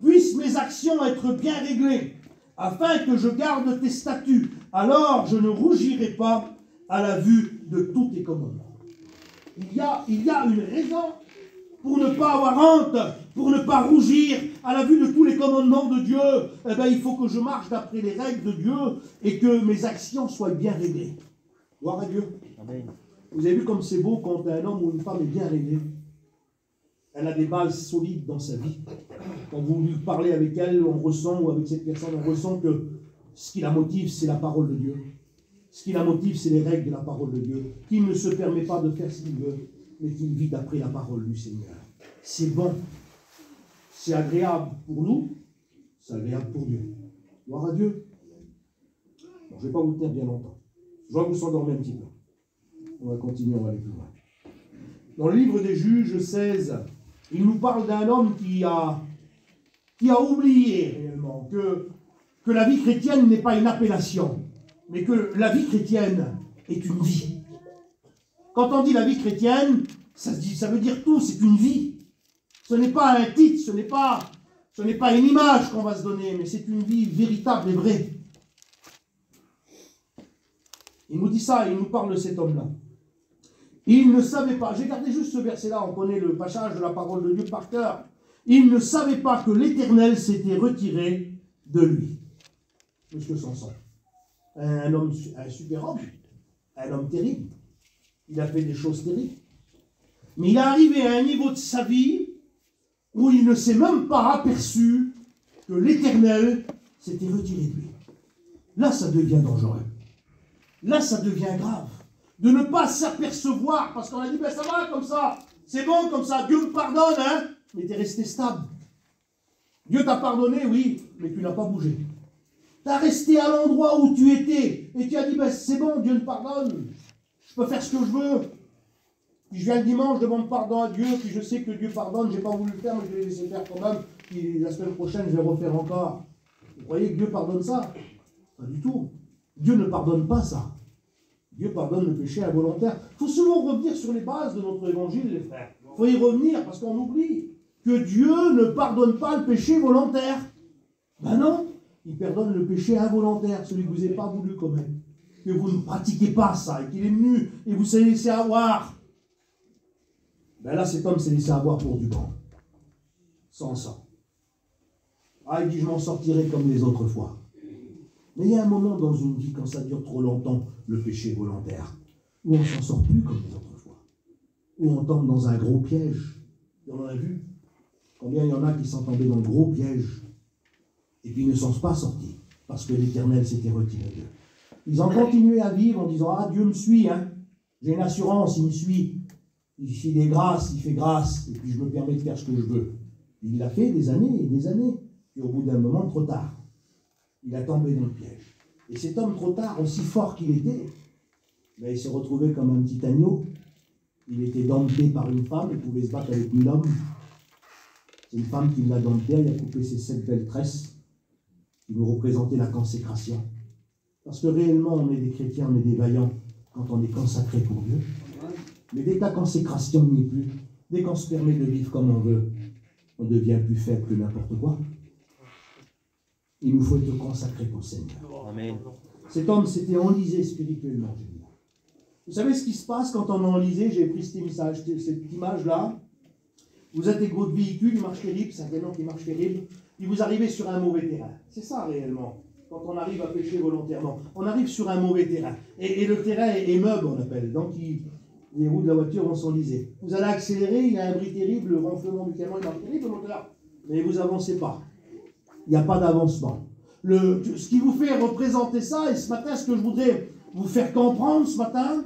puissent mes actions être bien réglées, afin que je garde tes statuts. Alors je ne rougirai pas à la vue de tous tes commandements. Il y a une raison pour ne pas avoir honte, pour ne pas rougir à la vue de tous les commandements de Dieu. Eh bien, il faut que je marche d'après les règles de Dieu et que mes actions soient bien réglées. Gloire à Dieu. Amen. Vous avez vu comme c'est beau quand un homme ou une femme est bien réglé. Elle a des bases solides dans sa vie. Quand vous lui parlez avec elle, on ressent, ou avec cette personne, on ressent que ce qui la motive, c'est la parole de Dieu. Ce qui la motive, c'est les règles de la parole de Dieu. Qu'il ne se permet pas de faire ce qu'il veut, mais qu'il vit d'après la parole du Seigneur. C'est bon. C'est agréable pour nous, c'est agréable pour Dieu. Gloire à Dieu. Bon, je ne vais pas vous tenir bien longtemps. Je vais vous endormir un petit peu. On va continuer, on va aller plus loin. Dans le livre des Juges 16, il nous parle d'un homme qui a oublié réellement que la vie chrétienne n'est pas une appellation, mais que la vie chrétienne est une vie. Quand on dit la vie chrétienne, ça veut dire tout, c'est une vie. Ce n'est pas un titre, ce n'est pas une image qu'on va se donner, mais c'est une vie véritable et vraie. Il nous dit ça, il nous parle de cet homme-là. Il ne savait pas, j'ai gardé juste ce verset-là, on connaît le passage de la parole de Dieu par cœur. Il ne savait pas que l'Éternel s'était retiré de lui. Monsieur Samson, un super homme, un homme terrible. Il a fait des choses terribles. Mais il est arrivé à un niveau de sa vie où il ne s'est même pas aperçu que l'Éternel s'était retiré de lui. Là, ça devient dangereux. Là, ça devient grave. De ne pas s'apercevoir, parce qu'on a dit, ben ça va comme ça, c'est bon comme ça, Dieu me pardonne, hein, mais tu es resté stable. Dieu t'a pardonné, oui, mais tu n'as pas bougé. Tu as resté à l'endroit où tu étais, et tu as dit, ben c'est bon, Dieu me pardonne, je peux faire ce que je veux. Puis je viens le dimanche, je demande pardon à Dieu, puis je sais que Dieu pardonne, je n'ai pas voulu le faire, mais je vais laisser faire quand même, puis la semaine prochaine, je vais refaire encore. Vous croyez que Dieu pardonne ça? Pas du tout. Dieu ne pardonne pas ça. Dieu pardonne le péché involontaire. Il faut souvent revenir sur les bases de notre évangile, les frères. Il faut y revenir parce qu'on oublie que Dieu ne pardonne pas le péché volontaire. Ben non, il pardonne le péché involontaire, celui que vous n'avez pas voulu commettre. Que vous ne pratiquez pas ça et qu'il est venu et vous s'est laissé avoir. Ben là, cet homme s'est laissé avoir pour du bon. Sans ça. Ah, il dit, je m'en sortirai comme les autres fois. Mais il y a un moment dans une vie, quand ça dure trop longtemps, le péché volontaire, où on ne s'en sort plus comme les autres fois. Où on tombe dans un gros piège. Et on en a vu. Combien il y en a qui sont tombés dans le gros piège et puis ils ne sont pas sortis parce que l'Éternel s'était retiré d'eux. Ils ont continué à vivre en disant, ah, Dieu me suit, hein. J'ai une assurance, il me suit. Il est grâce, il fait grâce, et puis je me permets de faire ce que je veux. Il l'a fait des années et des années. Puis au bout d'un moment, trop tard. Il a tombé dans le piège. Et cet homme, trop tard, aussi fort qu'il était, ben, il s'est retrouvé comme un petit agneau. Il était dompté par une femme, il pouvait se battre avec 1000 hommes. C'est une femme qui l'a dompté, elle a coupé ses 7 belles tresses, qui nous représentaient la consécration. Parce que réellement, on est des chrétiens, on est des vaillants, quand on est consacré pour Dieu. Mais dès que la consécration n'y est plus, dès qu'on se permet de vivre comme on veut, on devient plus faible que n'importe quoi. Il nous faut être consacré pour le Seigneur. Amen. Cet homme s'était enlisé spirituellement. Vous savez ce qui se passe quand on est enlisé? J'ai pris cette image-là. Vous êtes avec votre véhicule, il marche terrible, c'est un camion qui marche terrible, puis vous arrivez sur un mauvais terrain. C'est ça réellement, quand on arrive à pécher volontairement. On arrive sur un mauvais terrain. Et le terrain est meuble, on appelle. Donc les roues de la voiture vont s'enliser. Vous allez accélérer, il y a un bruit terrible, le renflement du camion, il marche terrible, le moteur. Mais vous n'avancez pas. Il n'y a pas d'avancement. Ce qui vous fait représenter ça, et ce matin, ce que je voudrais vous faire comprendre ce matin,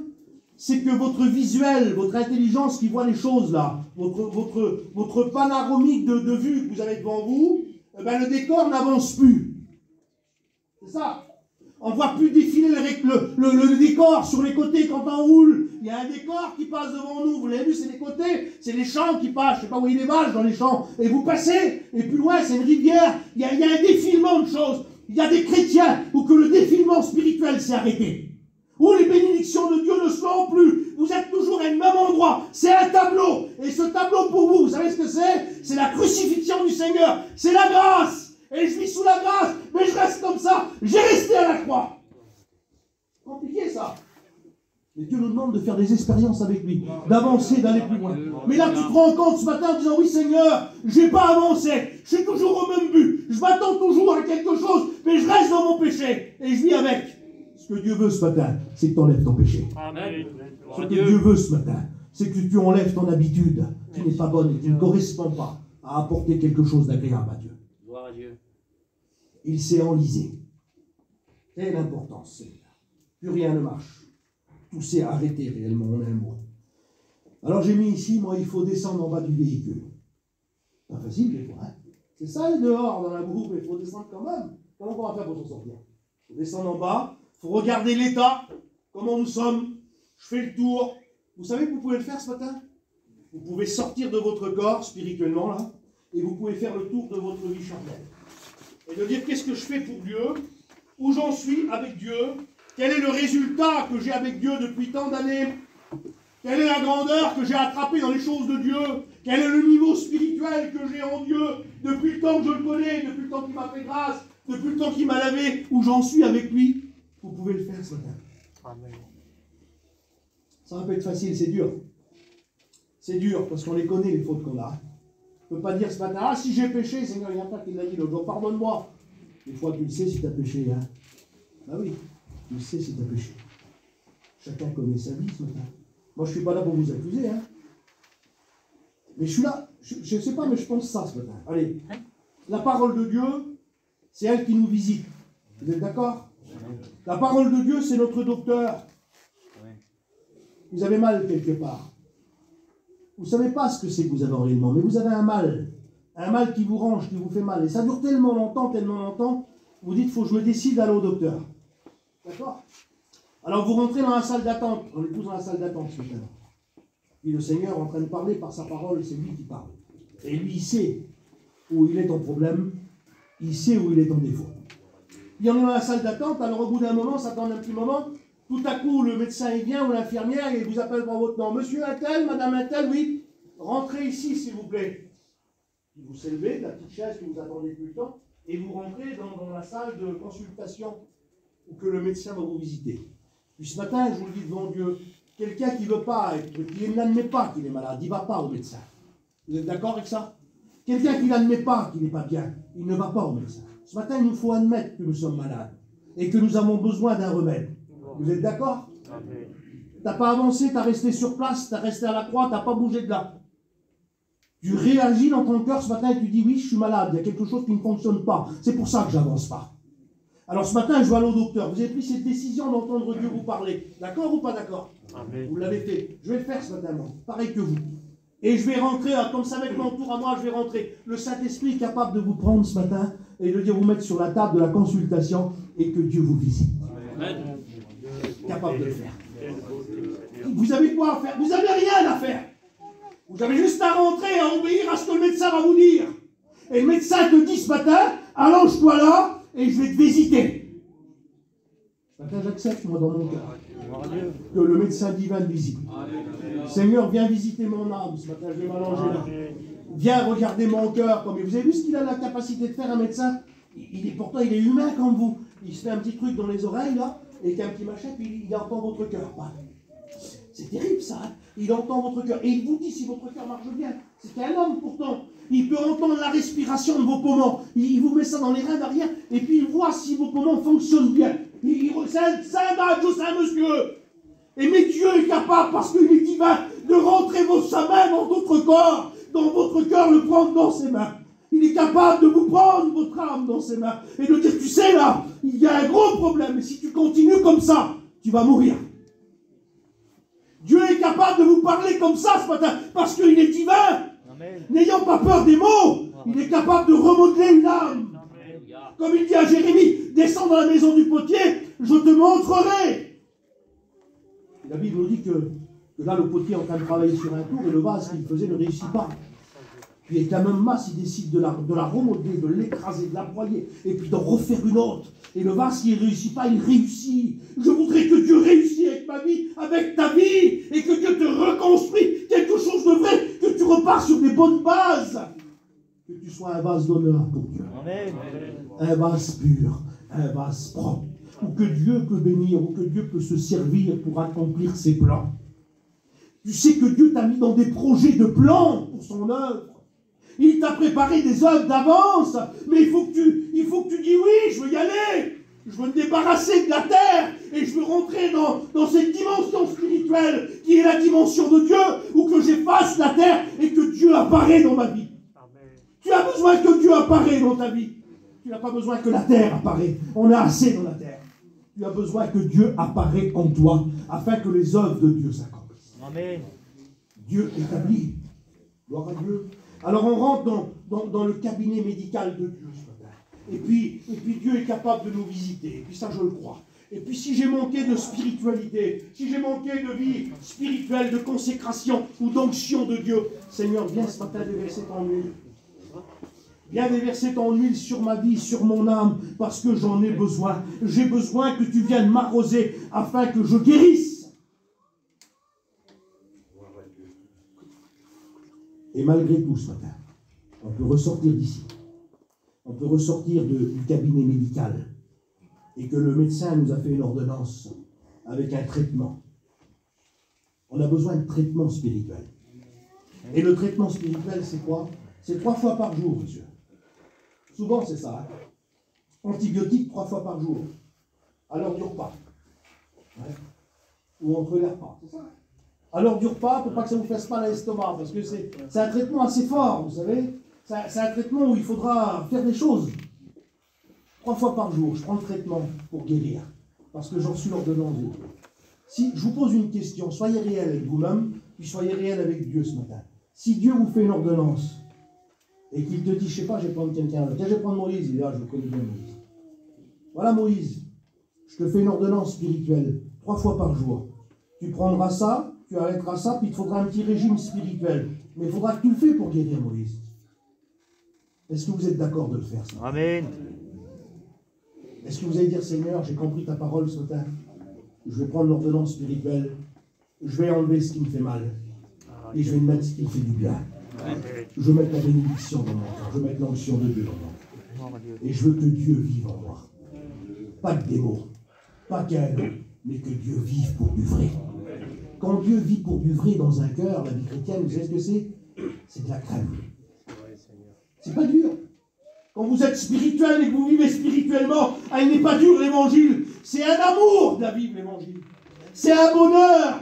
c'est que votre visuel, votre intelligence qui voit les choses là, votre panoramique de vue que vous avez devant vous, eh ben, le décor n'avance plus. C'est ça. On ne voit plus défiler le décor sur les côtés quand on roule. Il y a un décor qui passe devant nous. Vous l'avez vu, c'est les côtés, c'est les champs qui passent. Je ne sais pas où il y a des vaches dans les champs. Et vous passez, et plus loin, c'est une rivière. Il y a un défilement de choses. Il y a des chrétiens où que le défilement spirituel s'est arrêté. Où les bénédictions de Dieu ne sont plus. Vous êtes toujours à un même endroit. C'est un tableau. Et ce tableau pour vous, vous savez ce que c'est? C'est la crucifixion du Seigneur. C'est la grâce. Et je vis sous la grâce, mais je reste comme ça. J'ai resté à la croix. C'est compliqué ça. Mais Dieu nous demande de faire des expériences avec lui, d'avancer, d'aller plus loin. Mais là, tu te rends compte ce matin en disant, oui Seigneur, je n'ai pas avancé, je suis toujours au même but, je m'attends toujours à quelque chose, mais je reste dans mon péché, et je vis avec. Ce que Dieu veut ce matin, c'est que tu enlèves ton péché. Amen. Ce que Dieu veut ce matin, c'est que tu enlèves ton habitude, qui n'est pas bonne et qui ne correspond pas à apporter quelque chose d'agréable à Dieu. Gloire à Dieu. Il s'est enlisé. C'est l'importance, Seigneur. Plus rien ne marche. Tout s'est arrêté réellement en un mot. Alors j'ai mis ici, moi, il faut descendre en bas du véhicule. Pas facile des fois, hein. C'est ça, dehors, dans la boue, mais il faut descendre quand même. Comment on va faire pour s'en sortir? Il faut descendre en bas, il faut regarder l'état, comment nous sommes. Je fais le tour. Vous savez que vous pouvez le faire ce matin? Vous pouvez sortir de votre corps, spirituellement, là, et vous pouvez faire le tour de votre vie charnelle. Et de dire, qu'est-ce que je fais pour Dieu? Où j'en suis avec Dieu? Quel est le résultat que j'ai avec Dieu depuis tant d'années? Quelle est la grandeur que j'ai attrapée dans les choses de Dieu? Quel est le niveau spirituel que j'ai en Dieu depuis le temps que je le connais, depuis le temps qu'il m'a fait grâce, depuis le temps qu'il m'a lavé, où j'en suis avec lui? Vous pouvez le faire ce matin. Amen. Ça va pas être facile, c'est dur. C'est dur parce qu'on les connaît, les fautes qu'on a. On ne peut pas dire ce matin, ah si j'ai péché, Seigneur, il n'y a pas qui l'a dit l'autre jour, pardonne-moi. Des fois tu le sais si tu as péché, hein. Bah oui. Tu sais si tu as péché. Chacun connaît sa vie ce matin. Moi, je ne suis pas là pour vous accuser. Hein. Mais je suis là, je ne sais pas, mais je pense ça ce matin. Allez, la parole de Dieu, c'est elle qui nous visite. Vous êtes d'accord? La parole de Dieu, c'est notre docteur. Vous avez mal quelque part. Vous ne savez pas ce que c'est que vous avez réellement, mais vous avez un mal. Un mal qui vous range, qui vous fait mal. Et ça dure tellement longtemps, vous dites, il faut que je me décide d'aller au docteur. D'accord? Alors vous rentrez dans la salle d'attente. On est tous dans la salle d'attente ce matin. Puis le Seigneur est en train de parler par sa parole, c'est lui qui parle. Et lui, il sait où il est ton problème, il sait où il est ton défaut. Puis on est dans la salle d'attente, alors au bout d'un moment, ça attend un petit moment, tout à coup le médecin il vient ou l'infirmière et il vous appelle par votre nom. Monsieur Attel, Madame Attel, oui, rentrez ici s'il vous plaît. Puis vous s'élevez de la petite chaise que vous attendez depuis le temps et vous rentrez dans la salle de consultation ou que le médecin va vous visiter. Puis ce matin, je vous le dis devant Dieu, quelqu'un qui ne veut pas être, qui n'admet pas qu'il est malade, il ne va pas au médecin. Vous êtes d'accord avec ça? Quelqu'un qui n'admet pas qu'il n'est pas bien, il ne va pas au médecin. Ce matin, il nous faut admettre que nous sommes malades et que nous avons besoin d'un remède. Vous êtes d'accord? Tu n'as pas avancé, tu as resté sur place, tu as resté à la croix, tu n'as pas bougé de là. Tu réagis dans ton cœur ce matin et tu dis oui, je suis malade, il y a quelque chose qui ne fonctionne pas. C'est pour ça que je n'avance pas. Alors ce matin, je vais aller au docteur. Vous avez pris cette décision d'entendre Dieu vous parler. D'accord ou pas d'accord? Vous l'avez fait. Je vais le faire ce matin, moi. Pareil que vous. Et je vais rentrer, comme ça avec mon tour à moi, je vais rentrer. Le Saint-Esprit est capable de vous prendre ce matin et de dire vous mettre sur la table de la consultation et que Dieu vous visite. Amen. Capable de le faire. Vous avez quoi à faire? Vous n'avez rien à faire. Vous avez juste à rentrer et à obéir à ce que le médecin va vous dire. Et le médecin te dit ce matin, allonge-toi là, et je vais te visiter. Ce matin, j'accepte, moi, dans mon cœur, que le médecin divin me visite. Seigneur, viens visiter mon âme. Ce matin, je vais m'allonger là. Viens regarder mon cœur. Vous avez vu ce qu'il a la capacité de faire, un médecin? Pourtant, il est humain comme vous. Il se fait un petit truc dans les oreilles, là, et avec un petit machin, puis il entend votre cœur. C'est terrible, ça. Hein? Il entend votre cœur. Et il vous dit si votre cœur marche bien. C'est un homme, pourtant. Il peut entendre la respiration de vos poumons. Il vous met ça dans les reins derrière, et puis il voit si vos poumons fonctionnent bien. C'est un badge, c'est un monsieur. Et mais Dieu est capable, parce qu'il est divin, de rentrer sa main dans votre corps, dans votre cœur, le prendre dans ses mains. Il est capable de vous prendre votre âme dans ses mains et de dire, tu sais là, il y a un gros problème, et si tu continues comme ça, tu vas mourir. Dieu est capable de vous parler comme ça ce matin, parce qu'il est divin. N'ayant pas peur des mots, il est capable de remodeler une âme. Comme il dit à Jérémie, descends dans la maison du potier, je te montrerai. Et la Bible nous dit que là, le potier est en train de travailler sur un tour et le vase qu'il faisait ne réussit pas. Puis avec la même masse, il décide de la remodeler, de l'écraser, de la broyer, et puis d'en refaire une autre. Et le vase qui ne réussit pas, il réussit. Je voudrais que Dieu réussisse avec ma vie, avec ta vie, et que Dieu te reconstruise quelque chose de vrai, que tu repars sur des bonnes bases. que tu sois un vase d'honneur pour Dieu. Amen. Un vase pur, un vase propre, où que Dieu peut bénir, où que Dieu peut se servir pour accomplir ses plans. Tu sais que Dieu t'a mis dans des projets de plans pour son œuvre. Il t'a préparé des œuvres d'avance, mais il faut que tu dis oui, je veux y aller. Je veux me débarrasser de la terre et je veux rentrer dans cette dimension spirituelle qui est la dimension de Dieu, où que j'efface la terre et que Dieu apparaît dans ma vie. Amen. Tu as besoin que Dieu apparaît dans ta vie. Tu n'as pas besoin que la terre apparaît. On a assez dans la terre. Tu as besoin que Dieu apparaît en toi afin que les œuvres de Dieu s'accomplissent. Amen. Dieu établit. Gloire à Dieu. Alors on rentre dans le cabinet médical de Dieu ce matin. Et puis Dieu est capable de nous visiter. Et puis ça, je le crois. Et puis si j'ai manqué de spiritualité, si j'ai manqué de vie spirituelle, de consécration ou d'onction de Dieu, Seigneur, viens ce matin déverser ton huile. Viens déverser ton huile sur ma vie, sur mon âme, parce que j'en ai besoin. J'ai besoin que tu viennes m'arroser afin que je guérisse. Et malgré tout ce matin, on peut ressortir d'ici. On peut ressortir du cabinet médical et que le médecin nous a fait une ordonnance avec un traitement. On a besoin de traitement spirituel. Et le traitement spirituel, c'est quoi? C'est 3 fois par jour, monsieur. Souvent, c'est ça. Hein. Antibiotiques 3 fois par jour. À l'heure du repas. Ouais. Ou entre les repas. C'est ça. À l'heure du repas, pour pas que ça vous fasse mal à l'estomac. Parce que c'est un traitement assez fort, vous savez. C'est un traitement où il faudra faire des choses. 3 fois par jour, je prends le traitement pour guérir. Parce que j'en suis l'ordonnance de Dieu. Si je vous pose une question, soyez réel avec vous-même, puis soyez réel avec Dieu ce matin. Si Dieu vous fait une ordonnance, et qu'il te dit, je ne sais pas, je vais prendre quelqu'un d'autre. Tiens, je vais prendre Moïse. Il dit, ah, je le connais bien, Moïse. Voilà Moïse. Je te fais une ordonnance spirituelle, 3 fois par jour. Tu prendras ça, tu arrêteras ça, puis il te faudra un petit régime spirituel. Mais il faudra que tu le fais pour guérir Moïse. Est-ce que vous êtes d'accord de le faire, ça? Amen. Est-ce que vous allez dire, Seigneur, j'ai compris ta parole ce matin. Je vais prendre l'ordonnance spirituelle. Je vais enlever ce qui me fait mal. Et je vais mettre ce qui me fait du bien. Je vais mettre la bénédiction dans mon cœur. Je vais mettre l'onction de Dieu dans mon cœur. Et je veux que Dieu vive en moi. Pas que des mots. Pas qu'un nom. Mais que Dieu vive pour du vrai. Quand Dieu vit pour du vrai dans un cœur, la vie chrétienne, vous savez ce que c'est? C'est de la crème. C'est pas dur. Quand vous êtes spirituel et que vous vivez spirituellement, il n'est pas dur l'évangile. C'est un amour de la vivre l'évangile. C'est un bonheur.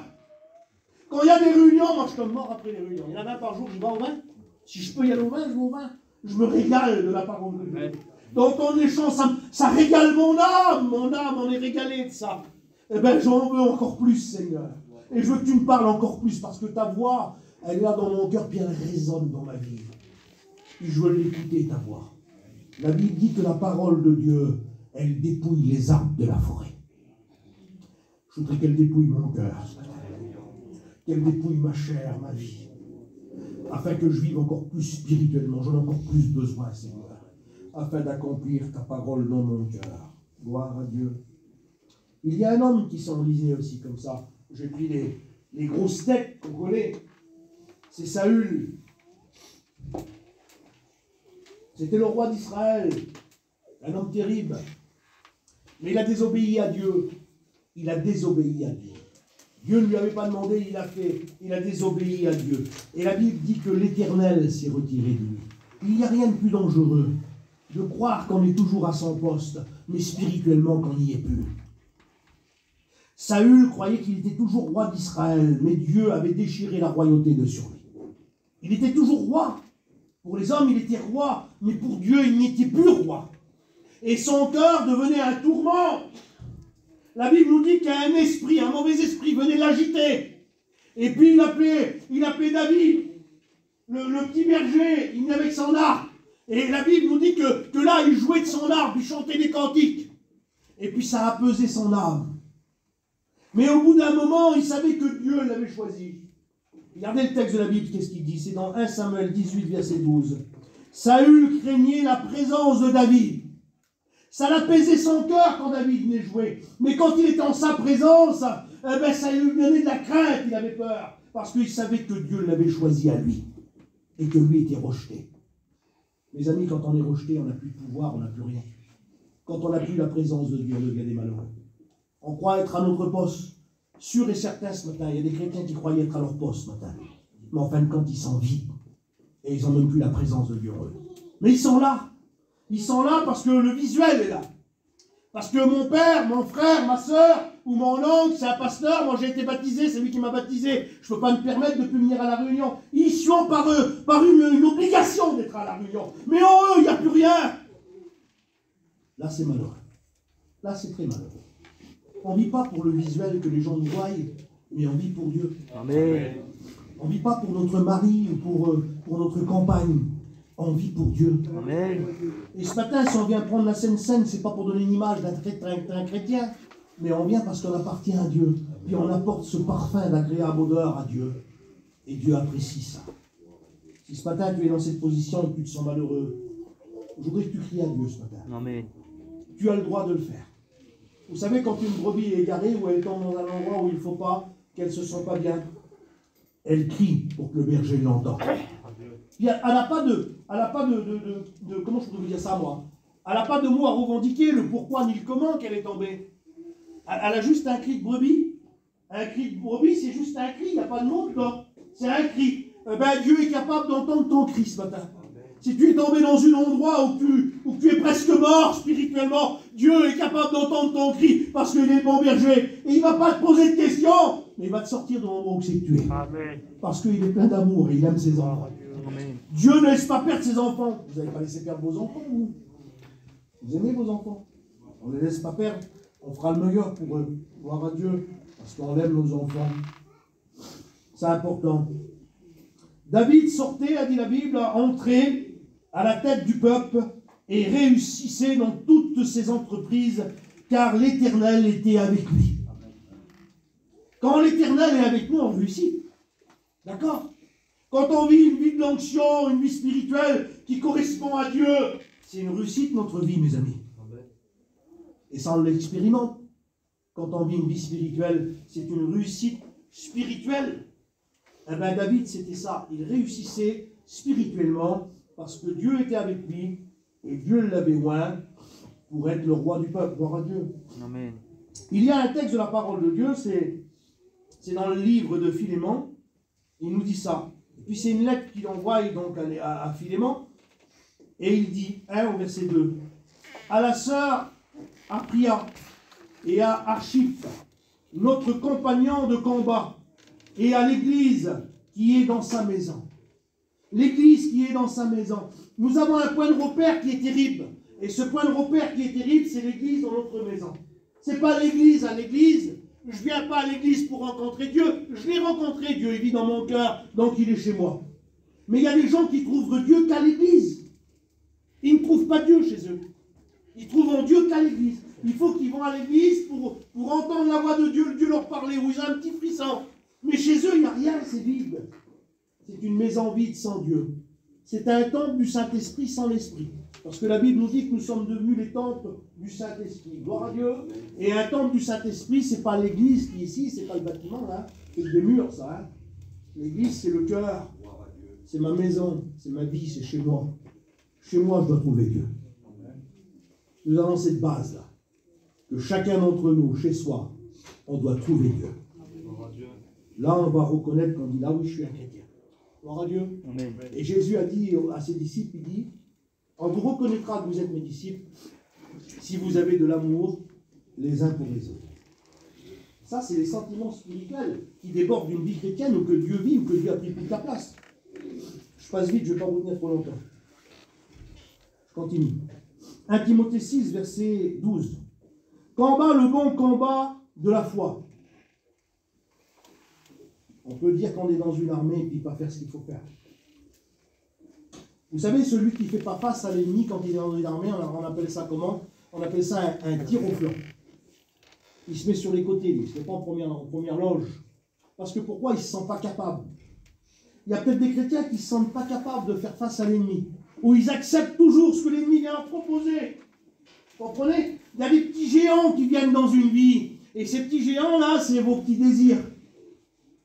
Quand il y a des réunions, moi je tombe mort après les réunions. Il y en a 20 par jour, je vais au vin. Si je peux y aller au vin, je vais au vin. Je me régale de la parole de Dieu. Dans ton échange, ça régale mon âme. Mon âme, on est régalé de ça. Eh bien, j'en veux encore plus, Seigneur. Et je veux que tu me parles encore plus, parce que ta voix, elle est là dans mon cœur, puis elle résonne dans ma vie. Et je veux l'écouter, ta voix. La Bible dit que la parole de Dieu, elle dépouille les arbres de la forêt. Je voudrais qu'elle dépouille mon cœur, qu'elle dépouille ma chair, ma vie, afin que je vive encore plus spirituellement. J'en ai encore plus besoin, Seigneur, afin d'accomplir ta parole dans mon cœur. Gloire à Dieu. Il y a un homme qui s'enlisait aussi comme ça. J'ai pris les grosses têtes qu'on connaît. C'est Saül. C'était le roi d'Israël, un homme terrible. Mais il a désobéi à Dieu. Il a désobéi à Dieu. Dieu ne lui avait pas demandé, il a fait. Il a désobéi à Dieu. Et la Bible dit que l'Éternel s'est retiré de lui. Il n'y a rien de plus dangereux de croire qu'on est toujours à son poste, mais spirituellement qu'on n'y est plus. Saül croyait qu'il était toujours roi d'Israël, mais Dieu avait déchiré la royauté de sur lui. Il était toujours roi. Pour les hommes, il était roi, mais pour Dieu, il n'était plus roi. Et son cœur devenait un tourment. La Bible nous dit qu'un esprit, un mauvais esprit venait l'agiter. Et puis il appelait David, le petit berger, il venait avec son arc. Et la Bible nous dit que là, il jouait de son arc, il chantait des cantiques. Et puis ça apaisait son âme. Mais au bout d'un moment, il savait que Dieu l'avait choisi. Regardez le texte de la Bible, qu'est-ce qu'il dit? C'est dans 1 Samuel 18, verset 12. Saül craignait la présence de David. Ça l'apaisait son cœur quand David venait jouer. Mais quand il était en sa présence, ça lui donnait de la crainte, il avait peur. Parce qu'il savait que Dieu l'avait choisi à lui. Et que lui était rejeté. Mes amis, quand on est rejeté, on n'a plus de pouvoir, on n'a plus rien. Quand on n'a plus la présence de Dieu, on devient des malheureux. On croit être à notre poste, sûr et certain ce matin. Il y a des chrétiens qui croyaient être à leur poste ce matin. Mais en fin de compte, ils s'en vident. Et ils n'ont même plus la présence de Dieu en eux. Mais ils sont là. Ils sont là parce que le visuel est là. Parce que mon père, mon frère, ma soeur, ou mon oncle, c'est un pasteur, moi j'ai été baptisé, c'est lui qui m'a baptisé. Je ne peux pas me permettre de plus venir à la réunion. Ils sont par une obligation d'être à la réunion. Mais en eux, il n'y a plus rien. Là, c'est malheureux. Là, c'est très malheureux. On ne vit pas pour le visuel que les gens nous voient, mais on vit pour Dieu. Amen. On ne vit pas pour notre mari ou pour notre compagne. On vit pour Dieu. Amen. Et ce matin, si on vient prendre la Sainte Seine, ce n'est pas pour donner une image d'un chrétien, mais on vient parce qu'on appartient à Dieu. Puis on apporte ce parfum d'agréable odeur à Dieu. Et Dieu apprécie ça. Si ce matin tu es dans cette position et que tu te sens malheureux, je voudrais que tu cries à Dieu ce matin. Amen. Tu as le droit de le faire. Vous savez, quand une brebis est égarée ou elle tombe dans un endroit où il ne faut pas, qu'elle ne se sent pas bien, elle crie pour que le berger l'entende. Elle n'a pas de, comment je peux vous dire ça moi? Elle n'a pas de mots à revendiquer, le pourquoi ni le comment qu'elle est tombée. Elle a juste un cri de brebis. Un cri de brebis, c'est juste un cri, il n'y a pas de mot dedans. C'est un cri. Dieu est capable d'entendre ton cri ce matin. Si tu es tombé dans un endroit où tu es presque mort spirituellement, Dieu est capable d'entendre ton cri parce qu'il est le bon berger. Et il ne va pas te poser de questions, mais il va te sortir de l'endroit où c'est que tu es. Amen. Parce qu'il est plein d'amour et il aime ses enfants. Amen. Dieu ne laisse pas perdre ses enfants. Vous n'avez pas laissé perdre vos enfants, vous? Vous aimez vos enfants? On ne les laisse pas perdre. On fera le meilleur pour eux. Gloire à Dieu. Parce qu'on aime nos enfants. C'est important. David sortait, a dit la Bible, entrait à la tête du peuple et réussissait dans toutes ses entreprises, car l'Éternel était avec lui. Quand l'Éternel est avec nous, on réussit. D'accord? Quand on vit une vie de l'onction, une vie spirituelle qui correspond à Dieu, c'est une réussite notre vie, mes amis. Et ça, on l'expérimente. Quand on vit une vie spirituelle, c'est une réussite spirituelle. Eh bien, David, c'était ça. Il réussissait spirituellement parce que Dieu était avec lui et Dieu l'avait oint pour être le roi du peuple. Gloire à Dieu. Amen. Il y a un texte de la parole de Dieu, c'est dans le livre de Philémon. Il nous dit ça. Et puis c'est une lettre qu'il envoie donc à Philémon. Et il dit, au verset 2, à la sœur Apria et à Archip, notre compagnon de combat, et à l'église qui est dans sa maison. L'église qui est dans sa maison. Nous avons un point de repère qui est terrible. Et ce point de repère qui est terrible, c'est l'église dans notre maison. Ce n'est pas l'église à l'église. Je ne viens pas à l'église pour rencontrer Dieu. Je l'ai rencontré, Dieu, il vit dans mon cœur, donc il est chez moi. Mais il y a des gens qui trouvent Dieu qu'à l'église. Ils ne trouvent pas Dieu chez eux. Ils trouvent en Dieu qu'à l'église. Il faut qu'ils vont à l'église pour entendre la voix de Dieu, Dieu leur parler, où ils ont un petit frisson. Mais chez eux, il n'y a rien, c'est vide. C'est une maison vide sans Dieu. C'est un temple du Saint-Esprit sans l'Esprit. Parce que la Bible nous dit que nous sommes devenus les temples du Saint-Esprit. Gloire à Dieu. Et un temple du Saint-Esprit, ce n'est pas l'église qui est ici, ce n'est pas le bâtiment, là. C'est des murs, ça. Hein. L'église, c'est le cœur. C'est ma maison, c'est ma vie, c'est chez moi. Chez moi, je dois trouver Dieu. Nous avons cette base-là. Que chacun d'entre nous, chez soi, on doit trouver Dieu. Là, on va reconnaître qu'on dit, là oui, je suis un chrétien. Gloire à Dieu. Amen. Et Jésus a dit à ses disciples, il dit, on vous reconnaîtra que vous êtes mes disciples si vous avez de l'amour les uns pour les autres. Ça, c'est les sentiments spirituels qui débordent d'une vie chrétienne ou que Dieu vit ou que Dieu a pris toute la place. Je passe vite, je ne vais pas vous tenir trop longtemps. Je continue. 1 Timothée 6, verset 12. Combat le bon combat de la foi. On peut dire qu'on est dans une armée et puis pas faire ce qu'il faut faire. Vous savez, celui qui ne fait pas face à l'ennemi quand il est dans une armée, on appelle ça comment? On appelle ça un tir au flanc. Il se met sur les côtés, il ne se met pas en première loge. Parce que pourquoi? Il ne se sent pas capable. Il y a peut-être des chrétiens qui ne se sentent pas capables de faire face à l'ennemi. Ou ils acceptent toujours ce que l'ennemi vient leur proposer. Vous comprenez? Il y a des petits géants qui viennent dans une vie. Et ces petits géants-là, c'est vos petits désirs.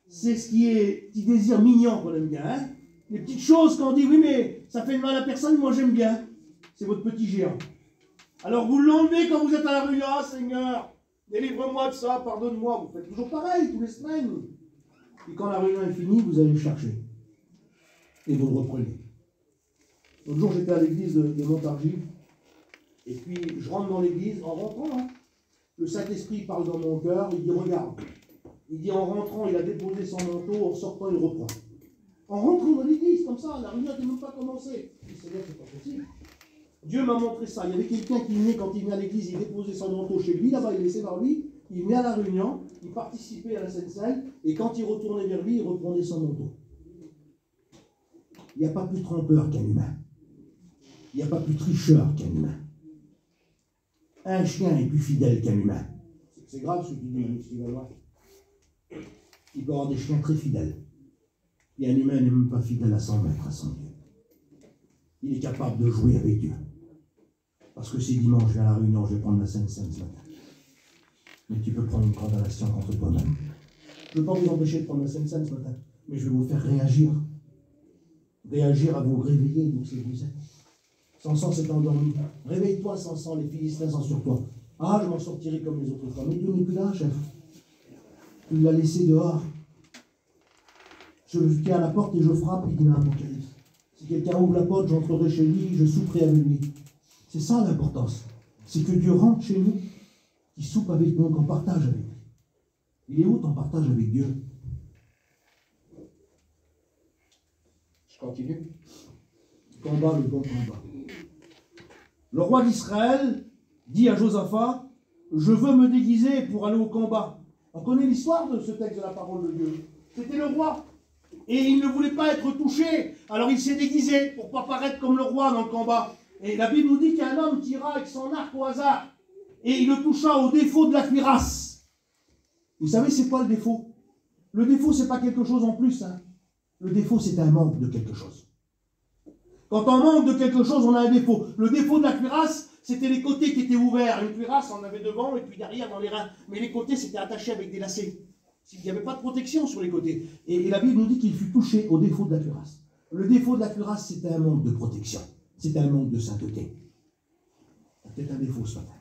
C'est ce qui est petit désir mignon qu'on aime bien. Hein? Les petites choses qu'on dit, oui, mais ça fait de mal à personne, moi j'aime bien. C'est votre petit géant. Alors vous l'enlevez quand vous êtes à la réunion. Ah Seigneur, délivre-moi de ça, pardonne-moi. Vous faites toujours pareil, tous les semaines. Et quand la réunion est finie, vous allez le chercher. Et vous le reprenez. L'autre jour, j'étais à l'église de Montargis. Et puis, je rentre dans l'église. En rentrant, hein, le Saint-Esprit parle dans mon cœur. Il dit, regarde. Il dit, en rentrant, il a déposé son manteau. En sortant, il reprend. En rentrant dans l'église, comme ça, la réunion n'était même pas commencée. Je dis, Seigneur, c'est pas possible. Dieu m'a montré ça. Il y avait quelqu'un qui venait, quand il venait à l'église, il déposait son manteau chez lui. Là-bas, il laissait par lui. Il venait à la réunion. Il participait à la Sainte Seine. Et quand il retournait vers lui, il reprenait son manteau. Il n'y a pas plus trompeur qu'un humain. Il n'y a pas plus tricheur qu'un humain. Un chien est plus fidèle qu'un humain. C'est grave ce qu'il dit, ce qu'il va voir. Il peut y avoir des chiens très fidèles. Et un humain n'est même pas fidèle à 100 mètres à son Dieu. Il est capable de jouer avec Dieu. Parce que si dimanche, je vais à la réunion, je vais prendre la Sainte Seine ce matin. Mais tu peux prendre une condamnation contre toi-même. Je ne veux pas vous empêcher de prendre la Sainte Seine ce matin, mais je vais vous faire réagir. Réagir à vous réveiller d'où c'est que vous êtes. Samson s'est endormi. Réveille-toi, Samson, les Philistins sont sur toi. Ah, je m'en sortirai comme les autres fois. Mais Dieu n'est plus là, chef. Tu l'as laissé dehors. Je tiens à la porte et je frappe, il dit dans l'Apocalypse. Si quelqu'un ouvre la porte, j'entrerai chez lui, je souperai avec lui. C'est ça l'importance. C'est que Dieu rentre chez nous, qu'il soupe avec nous, qu'on partage avec lui. Il est où ton partage avec Dieu? Je continue. Combat, le bon combat. Le roi d'Israël dit à Josaphat, je veux me déguiser pour aller au combat. On connaît l'histoire de ce texte de la parole de Dieu. C'était le roi. Et il ne voulait pas être touché. Alors il s'est déguisé pour ne pas paraître comme le roi dans le combat. Et la Bible nous dit qu'un homme tira avec son arc au hasard. Et il le toucha au défaut de la cuirasse. Vous savez, c'est quoi le défaut? Le défaut, c'est pas quelque chose en plus. Hein. Le défaut, c'est un manque de quelque chose. Quand on manque de quelque chose, on a un défaut. Le défaut de la cuirasse, c'était les côtés qui étaient ouverts. Une cuirasse, on en avait devant et puis derrière dans les reins. Mais les côtés, c'était attaché avec des lacets. Il n'y avait pas de protection sur les côtés. Et la Bible nous dit qu'il fut touché au défaut de la cuirasse. Le défaut de la cuirasse, c'était un manque de protection. C'était un manque de sainteté. C'est peut-être un défaut ce matin.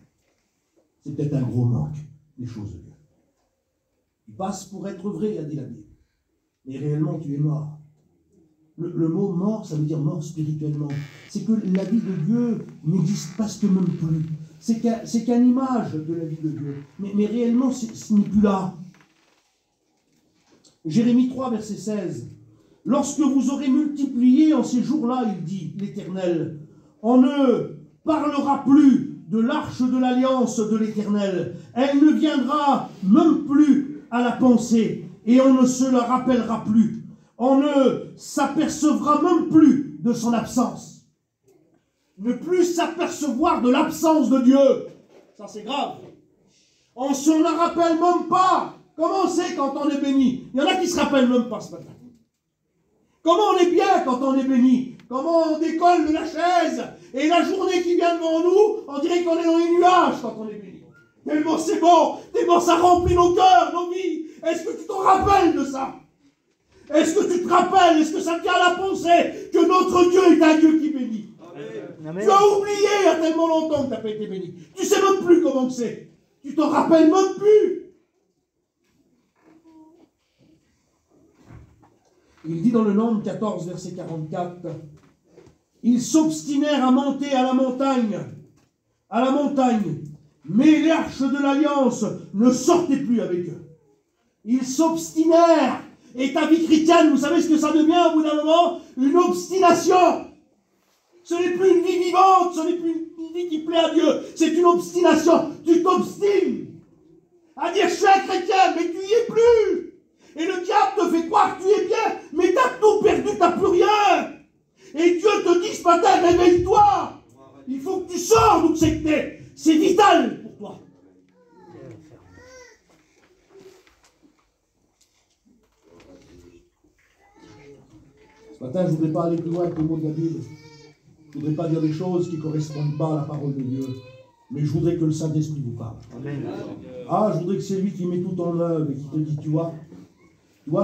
C'est peut-être un gros manque des choses de Dieu. Tu passes pour être vrai, a dit la Bible. Mais réellement, tu es mort. Le mot mort, ça veut dire mort spirituellement. C'est que la vie de Dieu n'existe presque même plus. C'est qu'une image de la vie de Dieu. Mais réellement, ce n'est plus là. Jérémie 3, verset 16. Lorsque vous aurez multiplié en ces jours-là, il dit, l'Éternel, on ne parlera plus de l'arche de l'alliance de l'Éternel. Elle ne viendra même plus à la pensée et on ne se la rappellera plus. On ne s'apercevra même plus de son absence. Ne plus s'apercevoir de l'absence de Dieu. Ça, c'est grave. On ne s'en rappelle même pas. Comment c'est quand on est béni? Il y en a qui ne se rappellent même pas ce matin. Comment on est bien quand on est béni? Comment on décolle de la chaise? Et la journée qui vient devant nous, on dirait qu'on est dans les nuages quand on est béni. Tellement c'est bon, tellement ça remplit nos cœurs, nos vies. Est-ce que tu t'en rappelles de ça? Est-ce que tu te rappelles, est-ce que ça te vient à la pensée que notre Dieu est un Dieu qui bénit? Amen. Tu as oublié il y a tellement longtemps que tu n'as pas été béni. Tu ne sais même plus comment c'est. Tu t'en rappelles même plus. Il dit dans le Nombre 14, verset 44, ils s'obstinèrent à monter à la montagne, mais l'arche de l'alliance ne sortait plus avec eux. Ils s'obstinèrent. Et ta vie chrétienne, vous savez ce que ça devient au bout d'un moment? Une obstination. Ce n'est plus une vie vivante, ce n'est plus une vie qui plaît à Dieu, c'est une obstination. Tu t'obstines à dire je suis un chrétien, mais tu n'y es plus. Et le diable te fait croire que tu es bien, mais tu as tout perdu, tu n'as plus rien. Et Dieu te dit ce matin, réveille-toi. Il faut que tu sors d'où c'est que t'es. C'est vital pour toi. Ce matin, je ne voudrais pas aller plus loin que le mot de la Bible. Je ne voudrais pas dire des choses qui ne correspondent pas à la parole de Dieu. Mais je voudrais que le Saint-Esprit vous parle. Amen. Ah, je voudrais que c'est lui qui met tout en œuvre et qui te dit, tu vois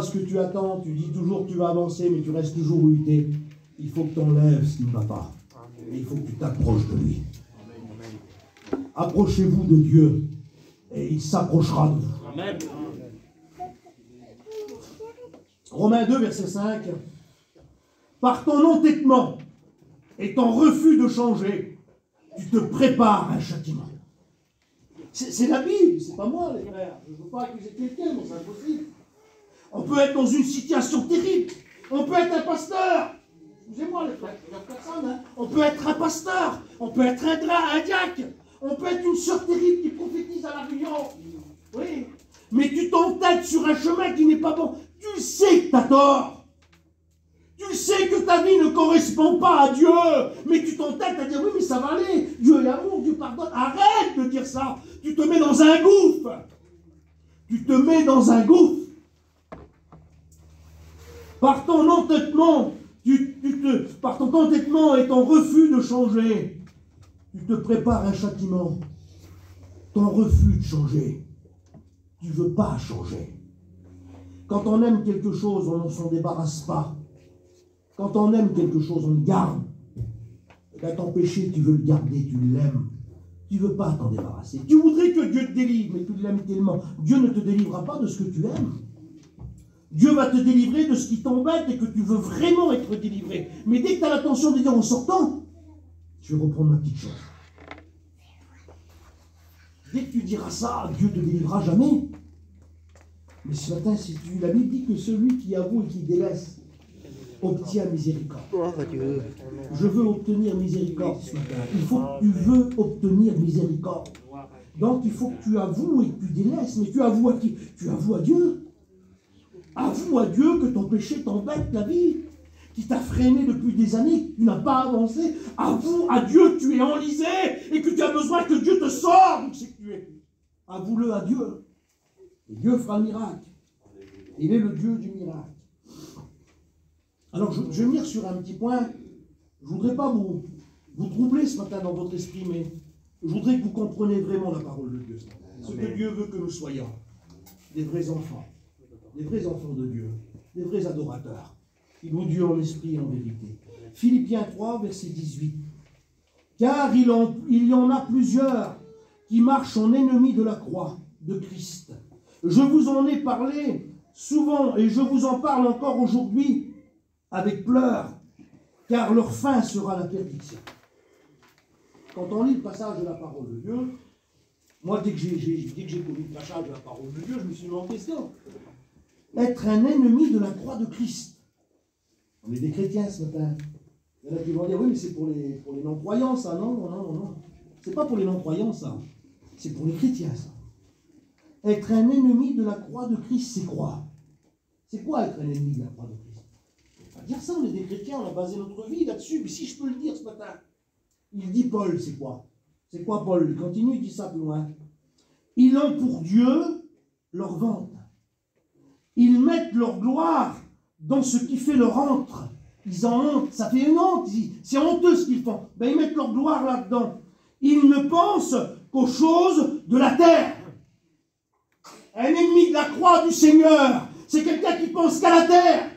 ce que tu attends, tu dis toujours que tu vas avancer, mais tu restes toujours où tu es. il faut que tu enlèves ce qui ne va pas. Et il faut que tu t'approches de lui. Approchez-vous de Dieu et il s'approchera de vous. Amen. Romains 2, verset 5. Par ton entêtement et ton refus de changer, tu te prépares à un châtiment. C'est la Bible, c'est pas moi, les frères. Je ne veux pas accuser quelqu'un, mais c'est impossible. On peut être dans une situation terrible. On peut être un pasteur. Excusez-moi, les frères, il y a personne, hein. On peut être un pasteur. On peut être un diacre. On peut être une sœur terrible qui prophétise à la réunion. Oui. Mais tu t'entêtes sur un chemin qui n'est pas bon. Tu sais que tu as tort. Tu sais que ta vie ne correspond pas à Dieu. Mais tu t'entêtes à dire, oui, mais ça va aller. Dieu est amour, Dieu pardonne. Arrête de dire ça. Tu te mets dans un gouffre. Tu te mets dans un gouffre. Par ton entêtement, par ton entêtement et ton refus de changer, tu te prépares un châtiment. Ton refus de changer. Tu ne veux pas changer. Quand on aime quelque chose, on ne s'en débarrasse pas. Quand on aime quelque chose, on le garde. Quand ton péché, tu veux le garder, tu l'aimes. Tu ne veux pas t'en débarrasser. Tu voudrais que Dieu te délivre, mais tu l'aimes tellement. Dieu ne te délivrera pas de ce que tu aimes. Dieu va te délivrer de ce qui t'embête et que tu veux vraiment être délivré. Mais dès que tu as l'intention de dire en sortant, je vais reprendre ma petite chose. Dès que tu diras ça, Dieu ne te délivrera jamais. Mais ce matin, la Bible dit que celui qui avoue et qui délaisse obtient miséricorde. Je veux obtenir miséricorde ce matin. Il faut que tu veux obtenir miséricorde. Donc il faut que tu avoues et que tu délaisses. Mais tu avoues à qui? Tu avoues à Dieu. Avoue à Dieu que ton péché t'embête la vie, qui t'a freiné depuis des années, que tu n'as pas avancé. Avoue à Dieu que tu es enlisé et que tu as besoin que Dieu te sorte d'où c'est que tu es. Avoue-le à Dieu. Et Dieu fera le miracle. Il est le Dieu du miracle. Alors, je vais venir sur un petit point. Je ne voudrais pas vous troubler ce matin dans votre esprit, mais je voudrais que vous compreniez vraiment la parole de Dieu ce matin. Ce que Dieu veut que nous soyons. Des vrais enfants. Des vrais enfants de Dieu. Des vrais adorateurs. Qui louent Dieu en esprit et en vérité. Philippiens 3, verset 18. Car il y en a plusieurs qui marchent en ennemis de la croix de Christ. Je vous en ai parlé souvent et je vous en parle encore aujourd'hui avec pleurs, car leur fin sera la perdition. Quand on lit le passage de la parole de Dieu, moi, dès que j'ai connu le passage de la parole de Dieu, je me suis mis en question. Être un ennemi de la croix de Christ. On est des chrétiens ce matin. Il y en a qui vont dire, oui, mais c'est pour les non-croyants, ça. Non. C'est pas pour les non-croyants, ça. C'est pour les chrétiens, ça. Être un ennemi de la croix de Christ, c'est quoi? C'est quoi être un ennemi de la croix de Christ? On va dire ça, on est des chrétiens, on a basé notre vie là-dessus. Mais si je peux le dire ce matin, il dit Paul, c'est quoi? C'est quoi Paul? Il continue, il dit ça plus loin. Ils ont pour Dieu leur ventre. Ils mettent leur gloire dans ce qui fait leur entre. Ils en honte, ça fait une honte. C'est honteux ce qu'ils font. Ben, ils mettent leur gloire là-dedans. Ils ne pensent qu'aux choses de la terre. Un ennemi de la croix du Seigneur, c'est quelqu'un qui pense qu'à la terre.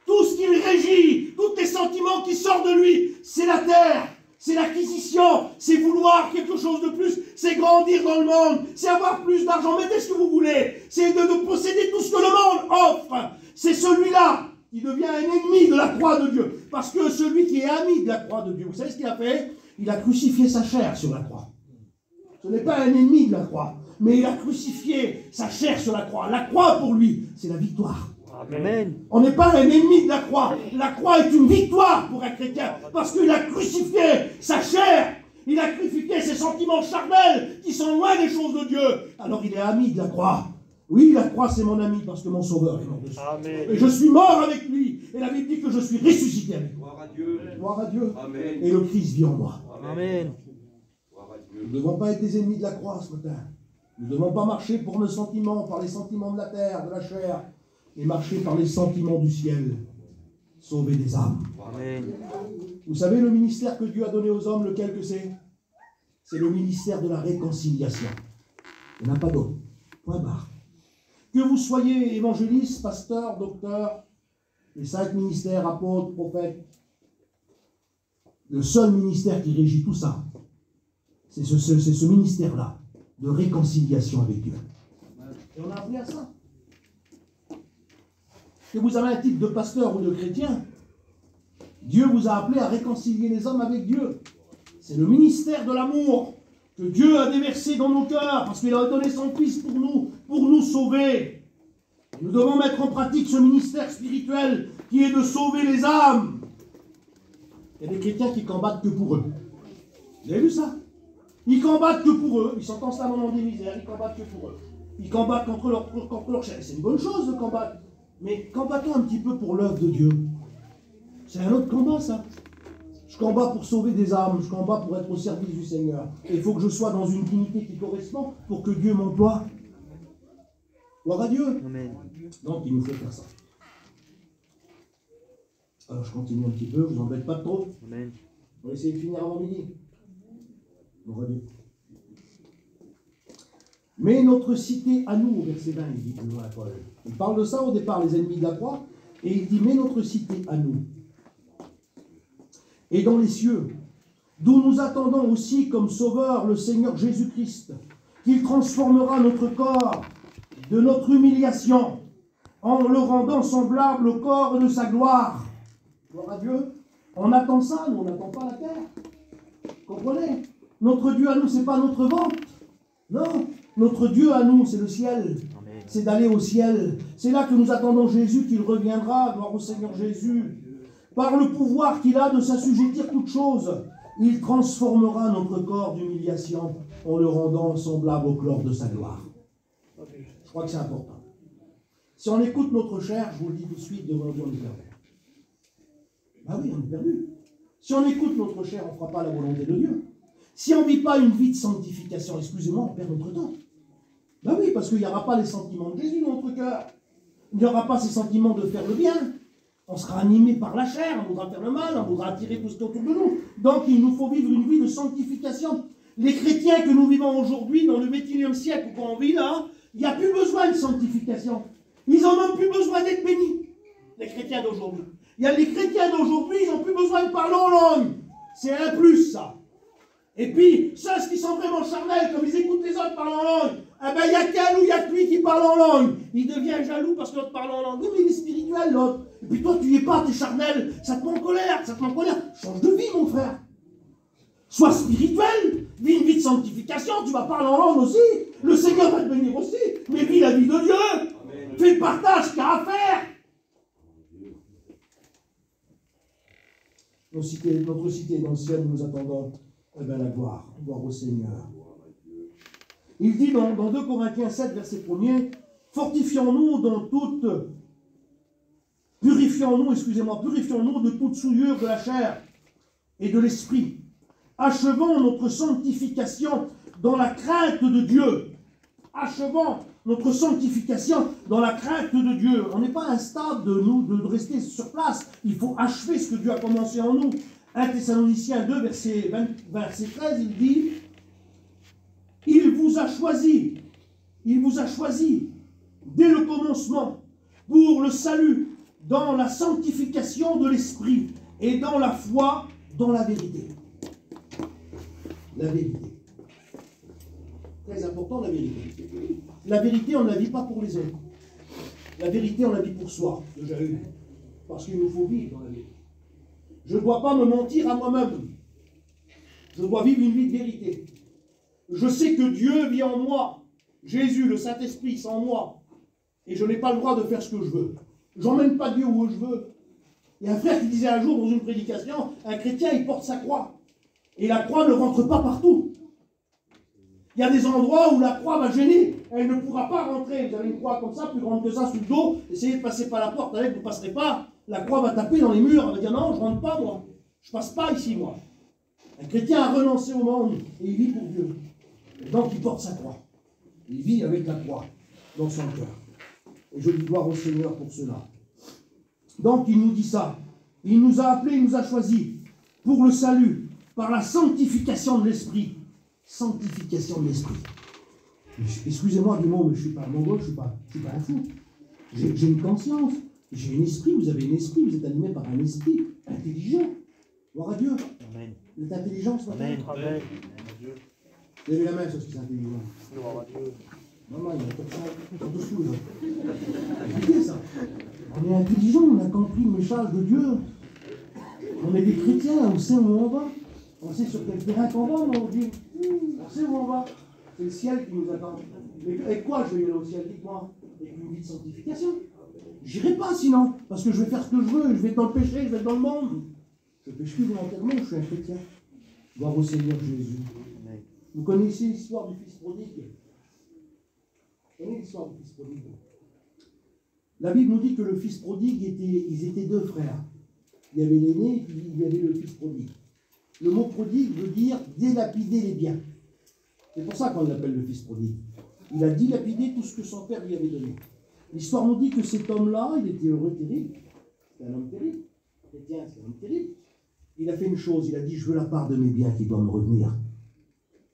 Tout ce qu'il régit, tous les sentiments qui sortent de lui, c'est la terre. C'est l'acquisition, c'est vouloir quelque chose de plus, c'est grandir dans le monde, c'est avoir plus d'argent, mettez ce que vous voulez, c'est de posséder tout ce que le monde offre. C'est celui-là qui devient un ennemi de la croix de Dieu. Parce que celui qui est ami de la croix de Dieu, vous savez ce qu'il a fait? Il a crucifié sa chair sur la croix. Ce n'est pas un ennemi de la croix, mais il a crucifié sa chair sur la croix. La croix pour lui, c'est la victoire. Amen. On n'est pas un ennemi de la croix. La croix est une victoire pour un chrétien. Parce qu'il a crucifié sa chair. Il a crucifié ses sentiments charnels qui sont loin des choses de Dieu. Alors il est ami de la croix. Oui, la croix c'est mon ami parce que mon sauveur est mort dessus. Amen. Et je suis mort avec lui. Et la Bible dit que je suis ressuscité avec lui. Gloire à Dieu. Gloire à Dieu. Amen. Et le Christ vit en moi. Amen. Nous ne devons pas être des ennemis de la croix ce matin. Nous ne devons pas marcher pour nos sentiments, par les sentiments de la terre, de la chair. Et marcher par les sentiments du ciel, sauver des âmes. Amen. Vous savez le ministère que Dieu a donné aux hommes, lequel que c'est? C'est le ministère de la réconciliation. Il n'y en a pas d'autre. Point barre. Que vous soyez évangéliste, pasteur, docteur, les 5 ministères, apôtres, prophètes. Le seul ministère qui régit tout ça, c'est ce ministère-là, de réconciliation avec Dieu. Et on a appris à ça. Que vous avez un titre de pasteur ou de chrétien, Dieu vous a appelé à réconcilier les hommes avec Dieu. C'est le ministère de l'amour que Dieu a déversé dans nos cœurs, parce qu'il a donné son Fils pour nous sauver. Et nous devons mettre en pratique ce ministère spirituel qui est de sauver les âmes. Il y a des chrétiens qui combattent que pour eux. Vous avez vu ça? Ils combattent que pour eux, ils sont en ce moment des misères, ils combattent que pour eux. Ils combattent contre leur chair. C'est une bonne chose de combattre. Mais combattons un petit peu pour l'œuvre de Dieu. C'est un autre combat, ça. Je combats pour sauver des âmes, je combats pour être au service du Seigneur. Et il faut que je sois dans une dignité qui correspond pour que Dieu m'emploie. Gloire à Dieu. Amen. Donc il nous faut faire ça. Alors je continue un petit peu, je vous embête pas trop. Amen. On va essayer de finir avant midi. Gloire à Dieu. Mais notre cité à nous, au verset 20, il dit plus loin, Paul. Il parle de ça au départ, les ennemis de la croix, et il dit, mais notre cité à nous. Et dans les cieux, d'où nous attendons aussi comme sauveur le Seigneur Jésus-Christ, qu'il transformera notre corps de notre humiliation en le rendant semblable au corps de sa gloire. Gloire à Dieu. On attend ça, nous, on n'attend pas la terre. Comprenez? Notre Dieu à nous, ce n'est pas notre ventre. Non. Notre Dieu à nous, c'est le ciel. C'est d'aller au ciel. C'est là que nous attendons Jésus, qu'il reviendra. Gloire au Seigneur Jésus. Par le pouvoir qu'il a de s'assujettir toutes choses, il transformera notre corps d'humiliation en le rendant semblable au corps de sa gloire. Je crois que c'est important. Si on écoute notre chair, je vous le dis tout de suite, devant Dieu, on est perdu. Ah oui, on est perdu. Si on écoute notre chair, on ne fera pas la volonté de Dieu. Si on ne vit pas une vie de sanctification, excusez-moi, on perd notre temps. Ben oui, parce qu'il n'y aura pas les sentiments de Jésus dans notre cœur. Il n'y aura pas ces sentiments de faire le bien. On sera animé par la chair, on voudra faire le mal, on voudra attirer tout ce qui est autour de nous. Donc il nous faut vivre une vie de sanctification. Les chrétiens que nous vivons aujourd'hui, dans le XXIe siècle où on vit là, il n'y a plus besoin de sanctification. Ils n'ont même plus besoin d'être bénis, les chrétiens d'aujourd'hui. Il y a les chrétiens d'aujourd'hui, ils n'ont plus besoin de parler en langue. C'est un plus, ça. Et puis, ceux qui sont vraiment charnels, comme ils écoutent les autres parler en langue, eh ben, il n'y a qu'elle ou il y a que lui qui parle en langue. Il devient jaloux parce que l'autre parle en langue. Oui, mais il est spirituel, l'autre. Et puis toi, tu n'y es pas, tu es charnel. Ça te met en colère, ça te met en colère. Change de vie, mon frère. Sois spirituel. Vis une vie de sanctification. Tu vas parler en langue aussi. Le Seigneur va te bénir aussi. Mais vis la vie de Dieu. Amen. Fais le partage qu'il y a à faire. Notre cité dans le ciel, nous attendons la gloire au Seigneur. Il dit dans 2 Corinthiens 7, verset 1er, purifions-nous de toute souillure de la chair et de l'esprit. Achevons notre sanctification dans la crainte de Dieu. Achevons notre sanctification dans la crainte de Dieu. On n'est pas à un stade de rester sur place. Il faut achever ce que Dieu a commencé en nous. 1 Thessaloniciens 2, verset 13, il dit, il vous a choisi dès le commencement pour le salut dans la sanctification de l'esprit et dans la foi, dans la vérité. La vérité. Très important, la vérité. La vérité, on ne la vit pas pour les autres. La vérité, on la vit pour soi, déjà eu. Parce qu'il nous faut vivre dans la vérité. Je ne dois pas me mentir à moi-même. Je dois vivre une vie de vérité. Je sais que Dieu vit en moi. Jésus, le Saint-Esprit, c'est en moi. Et je n'ai pas le droit de faire ce que je veux. J'emmène pas Dieu où je veux. Il y a un frère qui disait un jour dans une prédication, un chrétien, il porte sa croix. Et la croix ne rentre pas partout. Il y a des endroits où la croix va gêner. Elle ne pourra pas rentrer. Vous avez une croix comme ça, plus grande que ça, sous le dos. Essayez de passer par la porte avec, vous ne passerez pas. La croix va taper dans les murs. Elle va dire non, je ne rentre pas, moi. Je ne passe pas ici, moi. Un chrétien a renoncé au monde et il vit pour Dieu. Et donc il porte sa croix. Il vit avec la croix dans son cœur. Et je dis gloire au Seigneur pour cela. Donc il nous dit ça. Il nous a appelés, il nous a choisis pour le salut, par la sanctification de l'esprit. Sanctification de l'esprit. Excusez-moi du mot, mais je ne suis pas mongol, je ne suis pas un fou. J'ai une conscience. J'ai un esprit, vous avez un esprit, vous êtes animé par un esprit intelligent. Gloire à Dieu. Amen. Vous êtes intelligent ce matin? Amen. Amen. Levez la main sur ce qui est intelligent. Gloire à Dieu. Non, il y a comme ça, dessous là. Écoutez ça. On est intelligent, on a compris le message de Dieu. On est des chrétiens, on sait où on va. On sait sur quel terrain qu'on va, on dit. On sait où on va. C'est le ciel qui nous attend. Mais avec quoi je vais aller au ciel? Dites-moi. Avec une vie de sanctification. J'irai pas sinon, parce que je vais faire ce que je veux, je vais être dans le péché, je vais être dans le monde. Je pêche plus volontairement, je suis un chrétien. Gloire au Seigneur Jésus. Vous connaissez l'histoire du fils prodigue? Vous connaissez l'histoire du fils prodigue? La Bible nous dit que le fils prodigue, ils étaient deux frères. Il y avait l'aîné et puis il y avait le fils prodigue. Le mot prodigue veut dire délapider les biens. C'est pour ça qu'on l'appelle le fils prodigue. Il a dilapidé tout ce que son père lui avait donné. L'histoire nous dit que cet homme-là, il était heureux, terrible. C'était un homme terrible. Chrétien, c'est un homme terrible. Il a fait une chose, il a dit, je veux la part de mes biens qui doivent me revenir.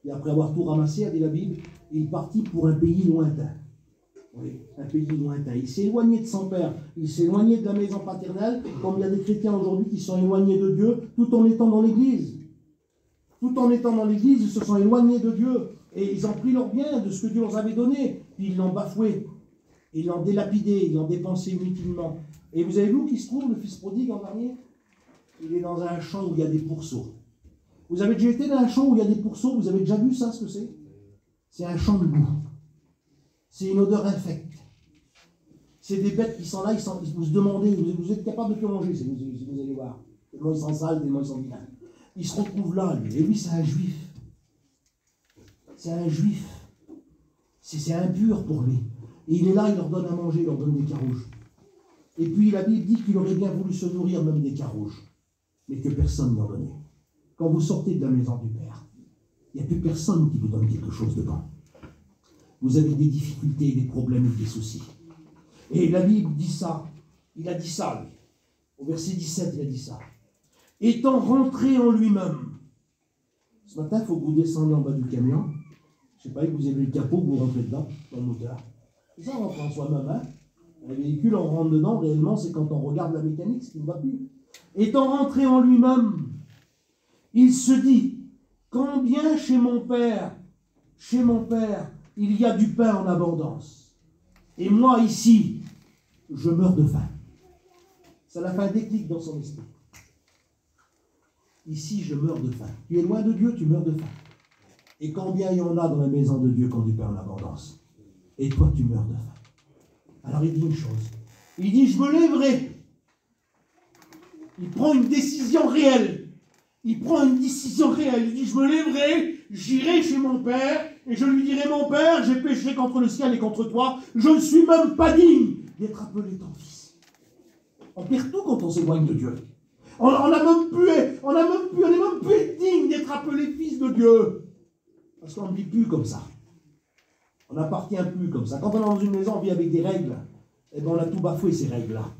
Et après avoir tout ramassé, a dit la Bible, il partit pour un pays lointain. Oui, un pays lointain. Il s'est éloigné de son père, il s'est éloigné de la maison paternelle, comme il y a des chrétiens aujourd'hui qui sont éloignés de Dieu, tout en étant dans l'église. Tout en étant dans l'église, ils se sont éloignés de Dieu. Et ils ont pris leur bien de ce que Dieu leur avait donné, puis ils l'ont bafoué. Ils l'ont délapidé, ils l'ont dépensé inutilement. Et vous avez vu où qui se trouve le fils prodigue en dernier? Il est dans un champ où il y a des pourceaux. Vous avez déjà été dans un champ où il y a des pourceaux? Vous avez déjà vu ça, ce que c'est? C'est un champ de boue. C'est une odeur infecte. C'est des bêtes qui sont là, vous se demandez, vous êtes capable de plonger, si vous allez voir. Tellement ils sont sales, tellement ils sont vilains. Il se retrouve là, lui. Et lui, c'est un juif. C'est un juif. C'est impur pour lui. Et il est là, il leur donne à manger, il leur donne des carouges. Et puis la Bible dit qu'il aurait bien voulu se nourrir même des carouges, mais que personne n'y en donnait. Quand vous sortez de la maison du Père, il n'y a plus personne qui vous donne quelque chose dedans. Vous avez des difficultés, des problèmes et des soucis. Et la Bible dit ça. Il a dit ça, lui. Au verset 17, il a dit ça. Étant rentré en lui-même. Ce matin, il faut que vous descendiez en bas du camion. Je ne sais pas, que vous avez le capot, que vous rentrez dedans, dans le moteur. C'est ça, on rentre en soi-même. Hein? Un véhicule, on rentre dedans, réellement, c'est quand on regarde la mécanique, ce qui ne va plus. Étant rentré en lui-même, il se dit, combien chez mon père, il y a du pain en abondance. Et moi, ici, je meurs de faim. Ça l'a fait un déclic dans son esprit. Ici, je meurs de faim. Tu es loin de Dieu, tu meurs de faim. Et combien il y en a dans la maison de Dieu qui ont du pain en abondance? Et toi, tu meurs de faim. Alors il dit une chose. Il dit, je me lèverai. Il prend une décision réelle. Il prend une décision réelle. Il dit, je me lèverai, j'irai chez mon père, et je lui dirai, mon père, j'ai péché contre le ciel et contre toi. Je ne suis même pas digne d'être appelé ton fils. On perd tout quand on s'éloigne de Dieu. On n'est même plus digne d'être appelé fils de Dieu. Parce qu'on ne vit plus comme ça. On n'appartient plus comme ça. Quand on est dans une maison, on vit avec des règles. Eh bien, on a tout bafoué, ces règles-là.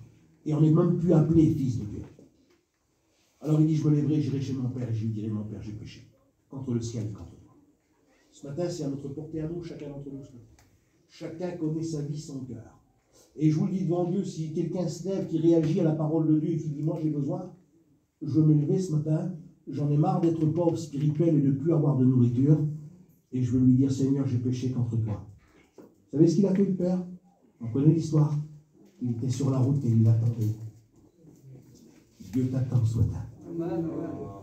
Et on n'est même plus appelé fils de Dieu. Alors il dit, je me lèverai, j'irai chez mon père, et je lui dirai, mon père, j'ai péché. Contre le ciel et contre toi. Ce matin, c'est à notre portée à nous, chacun d'entre nous. Chacun connaît sa vie, son cœur. Et je vous le dis devant Dieu, si quelqu'un se lève, qui réagit à la parole de Dieu et qui dit, moi j'ai besoin, je vais me lever ce matin, j'en ai marre d'être pauvre spirituel et de ne plus avoir de nourriture, et je vais lui dire, Seigneur, j'ai péché contre toi. Vous savez ce qu'il a fait, le Père? On connaît l'histoire. Il était sur la route et il l'attendait. Dieu t'attend ce matin.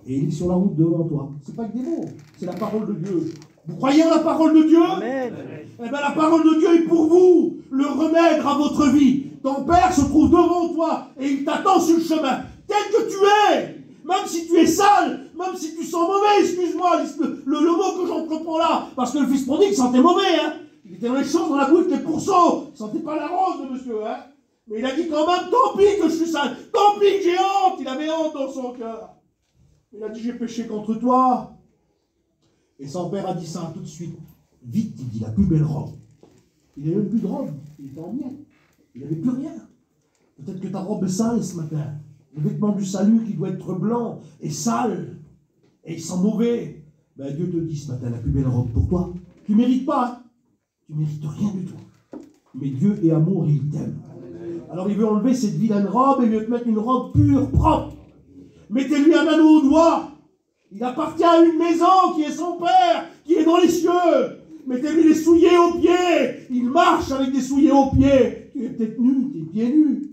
Et il est sur la route devant toi. C'est pas que des mots, c'est la parole de Dieu. Vous croyez en la parole de Dieu? Amen. Eh bien, la parole de Dieu est pour vous, le remède à votre vie. Ton Père se trouve devant toi et il t'attend sur le chemin. Tel que tu es, même si tu es sale, même si tu sens mauvais, excuse-moi, le mot que j'entreprends là, parce que le fils prodigue sentait mauvais, hein. Il était dans les champs, dans la bouche des pourceaux, il ne sentait pas la rose de monsieur, hein. Mais il a dit quand même, tant pis que je suis sale, tant pis que j'ai honte, il avait honte dans son cœur. Il a dit, j'ai péché contre toi. Et son père a dit ça tout de suite. Vite, il dit, la plus belle robe. Il n'avait même plus de robe, il était en bien. Il n'avait plus rien. Peut-être que ta robe est sale ce matin. Le vêtement du salut qui doit être blanc est sale. Et il sent mauvais. Ben, Dieu te dit ce matin, la plus belle robe pour toi. Tu ne mérites pas. Hein. Tu ne mérites rien du tout. Mais Dieu est amour et il t'aime. Alors il veut enlever cette vilaine robe et lui mettre une robe pure, propre. Mettez-lui un anneau au doigt. Il appartient à une maison qui est son père, qui est dans les cieux. Mettez-lui les souliers aux pieds. Il marche avec des souliers aux pieds. Tu es peut-être nu, tu es pieds nus.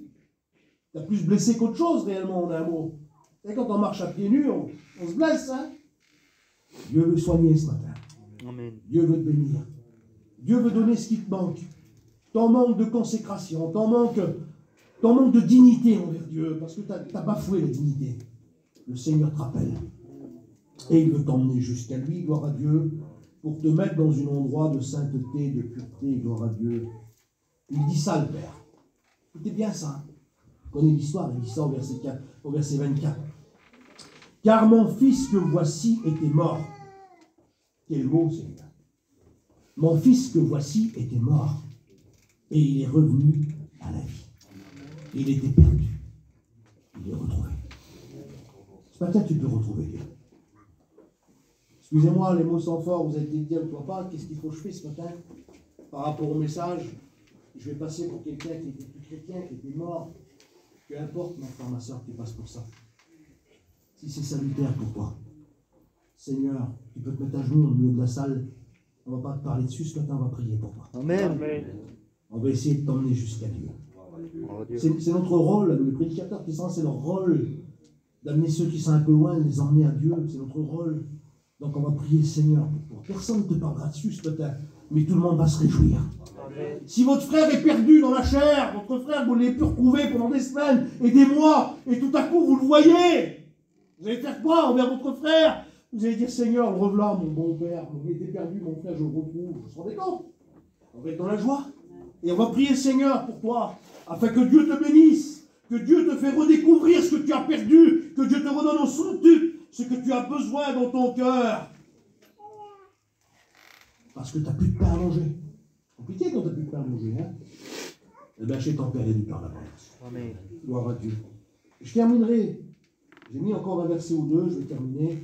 Tu as plus blessé qu'autre chose réellement en un mot. Et quand on marche à pieds nus, on se blesse. Hein? Dieu veut soigner ce matin. Amen. Dieu veut te bénir. Dieu veut donner ce qui te manque. Ton manque de consécration, ton manque de dignité envers Dieu, parce que tu as bafoué la dignité. Le Seigneur te rappelle. Et il veut t'emmener jusqu'à lui, gloire à Dieu, pour te mettre dans un endroit de sainteté, de pureté, gloire à Dieu. Il dit ça, le Père. Écoutez bien ça. Vous connaissez l'histoire, il dit ça au verset 24. Car mon fils que voici était mort. Quel mot, Seigneur. Mon fils que voici était mort. Et il est revenu à la vie. Il était perdu. Il est retrouvé. Ce matin, tu peux retrouver Dieu. Excusez-moi, les mots sont forts, vous allez peut-être dire, toi pas, qu'est-ce qu'il faut que je fasse ce matin par rapport au message? Je vais passer pour quelqu'un qui était plus chrétien, qui était mort. Peu importe, mon frère, ma soeur, tu passes pour ça. Si c'est salutaire pour toi, Seigneur, tu peux te mettre à genoux au milieu de la salle. On ne va pas te parler dessus, ce matin, on va prier pour toi. Amen. On va essayer de t'emmener jusqu'à Dieu. C'est notre rôle, les prédicateurs qui sont, c'est leur rôle d'amener ceux qui sont un peu loin, de les emmener à Dieu. C'est notre rôle. Donc on va prier le Seigneur pour toi. Personne ne te parlera dessus ce matin, mais tout le monde va se réjouir. Amen. Si votre frère est perdu dans la chair, votre frère, vous l'avez pu retrouver pendant des semaines et des mois, et tout à coup vous le voyez, vous allez faire quoi envers votre frère? Vous allez dire, Seigneur, le revoilà, mon bon père, il était perdu, mon frère, je le retrouve. Vous vous rendez compte? On va être dans la joie. Et on va prier le Seigneur pour toi, afin que Dieu te bénisse, que Dieu te fait redécouvrir ce que tu as perdu, que Dieu te redonne au centuple ce que tu as besoin dans ton cœur. Parce que tu n'as plus de pain à manger. C'est compliqué quand tu n'as plus de pain à manger. Hein? Eh bien, chez ton père, il y a du pain là-bas. Amen. Gloire à Dieu. Je terminerai. J'ai mis encore un verset ou deux, je vais terminer.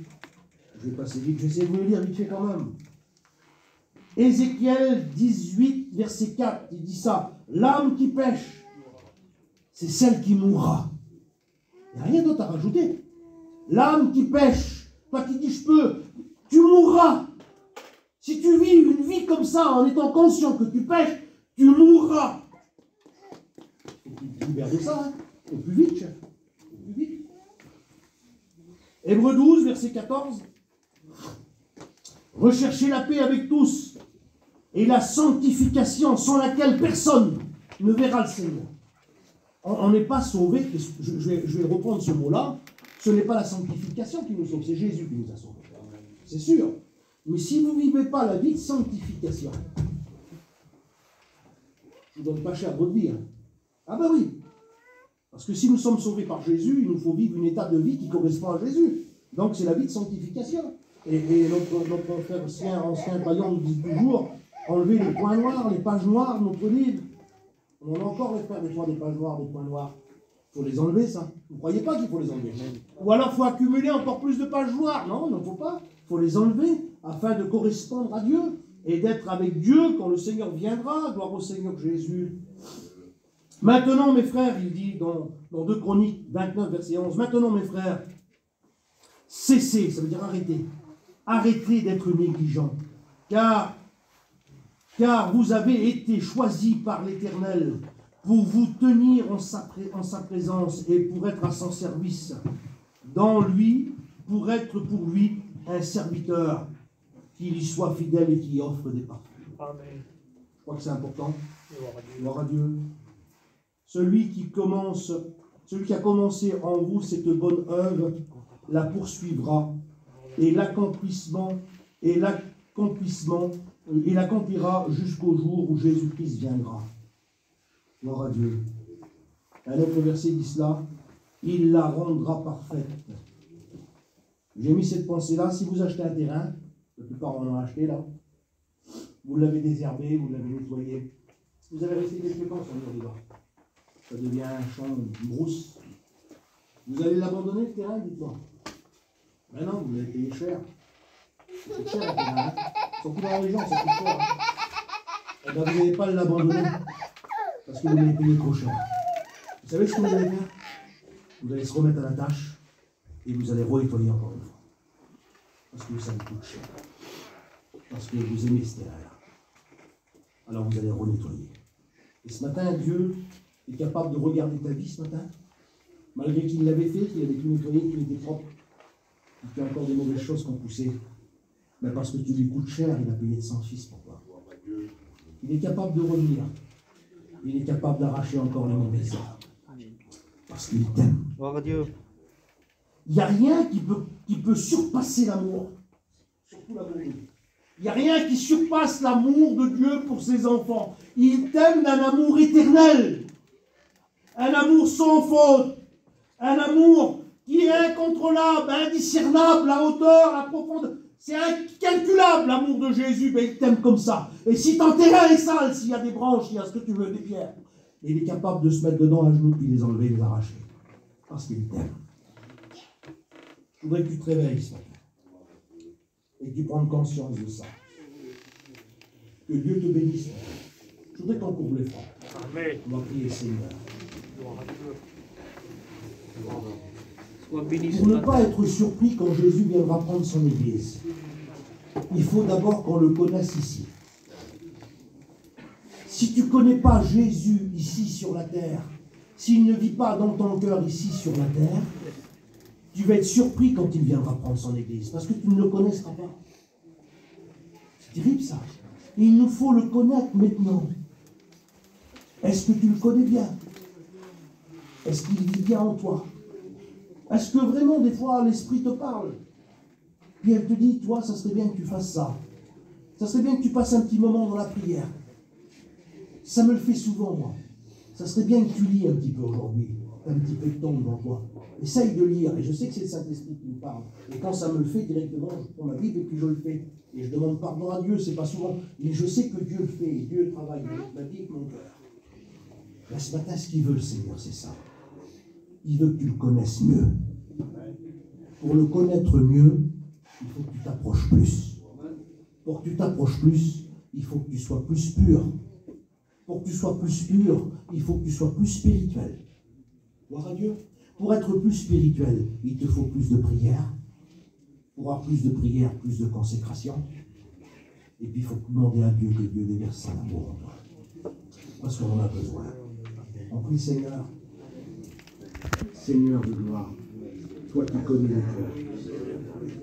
Je vais passer vite. Je vais essayer de vous le lire vite fait quand même. Ézéchiel 18, verset 4, il dit ça. L'âme qui pêche, c'est celle qui mourra. Il n'y a rien d'autre à rajouter. L'âme qui pêche, toi qui dis je peux, tu mourras. Si tu vis une vie comme ça en étant conscient que tu pêches, tu mourras. Il faut que tu libères de ça, hein. Au plus vite, chef. Au plus vite. Hébreux 12, verset 14. Recherchez la paix avec tous et la sanctification sans laquelle personne ne verra le Seigneur. On n'est pas sauvé, je vais reprendre ce mot-là, ce n'est pas la sanctification qui nous sauve, c'est Jésus qui nous a sauvés. C'est sûr. Mais si vous ne vivez pas la vie de sanctification, je ne vous donne pas cher votre vie. Hein. Ah ben oui. Parce que si nous sommes sauvés par Jésus, il nous faut vivre une étape de vie qui correspond à Jésus. Donc c'est la vie de sanctification. Et notre frère ancien païen nous dit toujours, enlever les points noirs, les pages noires de notre livre. On en a encore les frères, des fois des pages noires, des points noirs. Il faut les enlever, ça. Vous ne croyez pas qu'il faut les enlever? Ou alors il faut accumuler encore plus de pages noires. Non, il ne faut pas. Il faut les enlever afin de correspondre à Dieu et d'être avec Dieu quand le Seigneur viendra. Gloire au Seigneur Jésus. Maintenant, mes frères, il dit dans 2 Chroniques 29, verset 11, maintenant, mes frères, cessez, ça veut dire arrêtez. Arrêtez d'être négligents. Car vous avez été choisis par l'Éternel pour vous tenir en sa présence et pour être à son service. Dans lui, pour être pour lui un serviteur qui lui soit fidèle et qui offre des parfums. Amen. Je crois que c'est important. Gloire à Dieu. Celui qui a commencé en vous cette bonne œuvre la poursuivra et l'accomplira jusqu'au jour où Jésus-Christ viendra. Gloire à Dieu. Un autre verset dit cela, il la rendra parfaite. J'ai mis cette pensée-là, si vous achetez un terrain, la plupart en ont acheté là, vous l'avez désherbé, vous l'avez nettoyé, vous avez resté quelques temps sur le rideau. Ça devient un champ, une brousse. Vous allez l'abandonner le terrain, dites-moi. Ben non, vous l'avez payé cher. C'est cher le terrain. Surtout dans la région, ça coûte cher. Et ben vous n'allez pas l'abandonner. Parce que vous l'avez payé trop cher. Vous savez ce que vous allez faire? Vous allez se remettre à la tâche et vous allez nettoyer encore une fois. Parce que ça vous coûte cher. Parce que vous aimez ce terrain-là. Alors vous allez renettoyer. Et ce matin, Dieu est capable de regarder ta vie ce matin, malgré qu'il l'avait fait, qu'il avait tout nettoyé, qu'il était propre, et qu'il y a encore des mauvaises choses qui ont poussé. Mais parce que tu lui coûtes cher, il a payé de son fils pour toi. Il est capable de revenir. Il est capable d'arracher encore les mauvaises heures. Parce qu'il t'aime. Il n'y a rien qui peut surpasser l'amour. Surtout l'amour de Dieu. Il n'y a rien qui surpasse l'amour de Dieu pour ses enfants. Il t'aime d'un amour éternel. Un amour sans faute. Un amour qui est incontrôlable, indiscernable, la hauteur, la profondeur. C'est incalculable l'amour de Jésus, mais il t'aime comme ça. Et si ton terrain est sale, s'il y a des branches, s'il y a ce que tu veux, des pierres, il est capable de se mettre dedans à genoux, puis les enlever, les arracher. Parce qu'il t'aime. Je voudrais que tu te réveilles ce matin. Et que tu prennes conscience de ça. Que Dieu te bénisse. Je voudrais qu'on couvre les francs. Amen. On va prier Seigneur. Pour ne pas être surpris quand Jésus viendra prendre son Église, il faut d'abord qu'on le connaisse ici. Si tu ne connais pas Jésus ici sur la terre, s'il ne vit pas dans ton cœur ici sur la terre, tu vas être surpris quand il viendra prendre son Église, parce que tu ne le connaîtras pas. C'est terrible ça. Et il nous faut le connaître maintenant. Est-ce que tu le connais bien? Est-ce qu'il vit bien en toi? Est-ce que vraiment des fois l'Esprit te parle? Puis elle te dit, toi, ça serait bien que tu fasses ça. Ça serait bien que tu passes un petit moment dans la prière. Ça me le fait souvent, moi. Ça serait bien que tu lis un petit peu aujourd'hui. Un petit peu de temps devant toi. Essaye de lire. Et je sais que c'est le Saint-Esprit qui me parle. Et quand ça me le fait directement, je prends la Bible et puis je le fais. Et je demande pardon à Dieu, c'est pas souvent. Mais je sais que Dieu le fait. Et Dieu travaille avec ma vie, avec mon cœur. Là, ce matin, ce qu'il veut, le Seigneur, c'est ça. Il veut que tu le connaisses mieux. Pour le connaître mieux, il faut que tu t'approches plus. Pour que tu t'approches plus, il faut que tu sois plus pur. Pour que tu sois plus pur, il faut que tu sois plus spirituel. Gloire à Dieu. Pour être plus spirituel, il te faut plus de prière. Pour avoir plus de prière, plus de consécration. Et puis il faut demander à Dieu que Dieu déverse son amour en toi. Parce qu'on en a besoin. On prie Seigneur. Seigneur de gloire, toi qui connais les cœurs,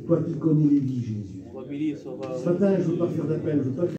toi qui connais les vies, Jésus. Ce matin, je ne veux pas faire d'appel, je veux pas faire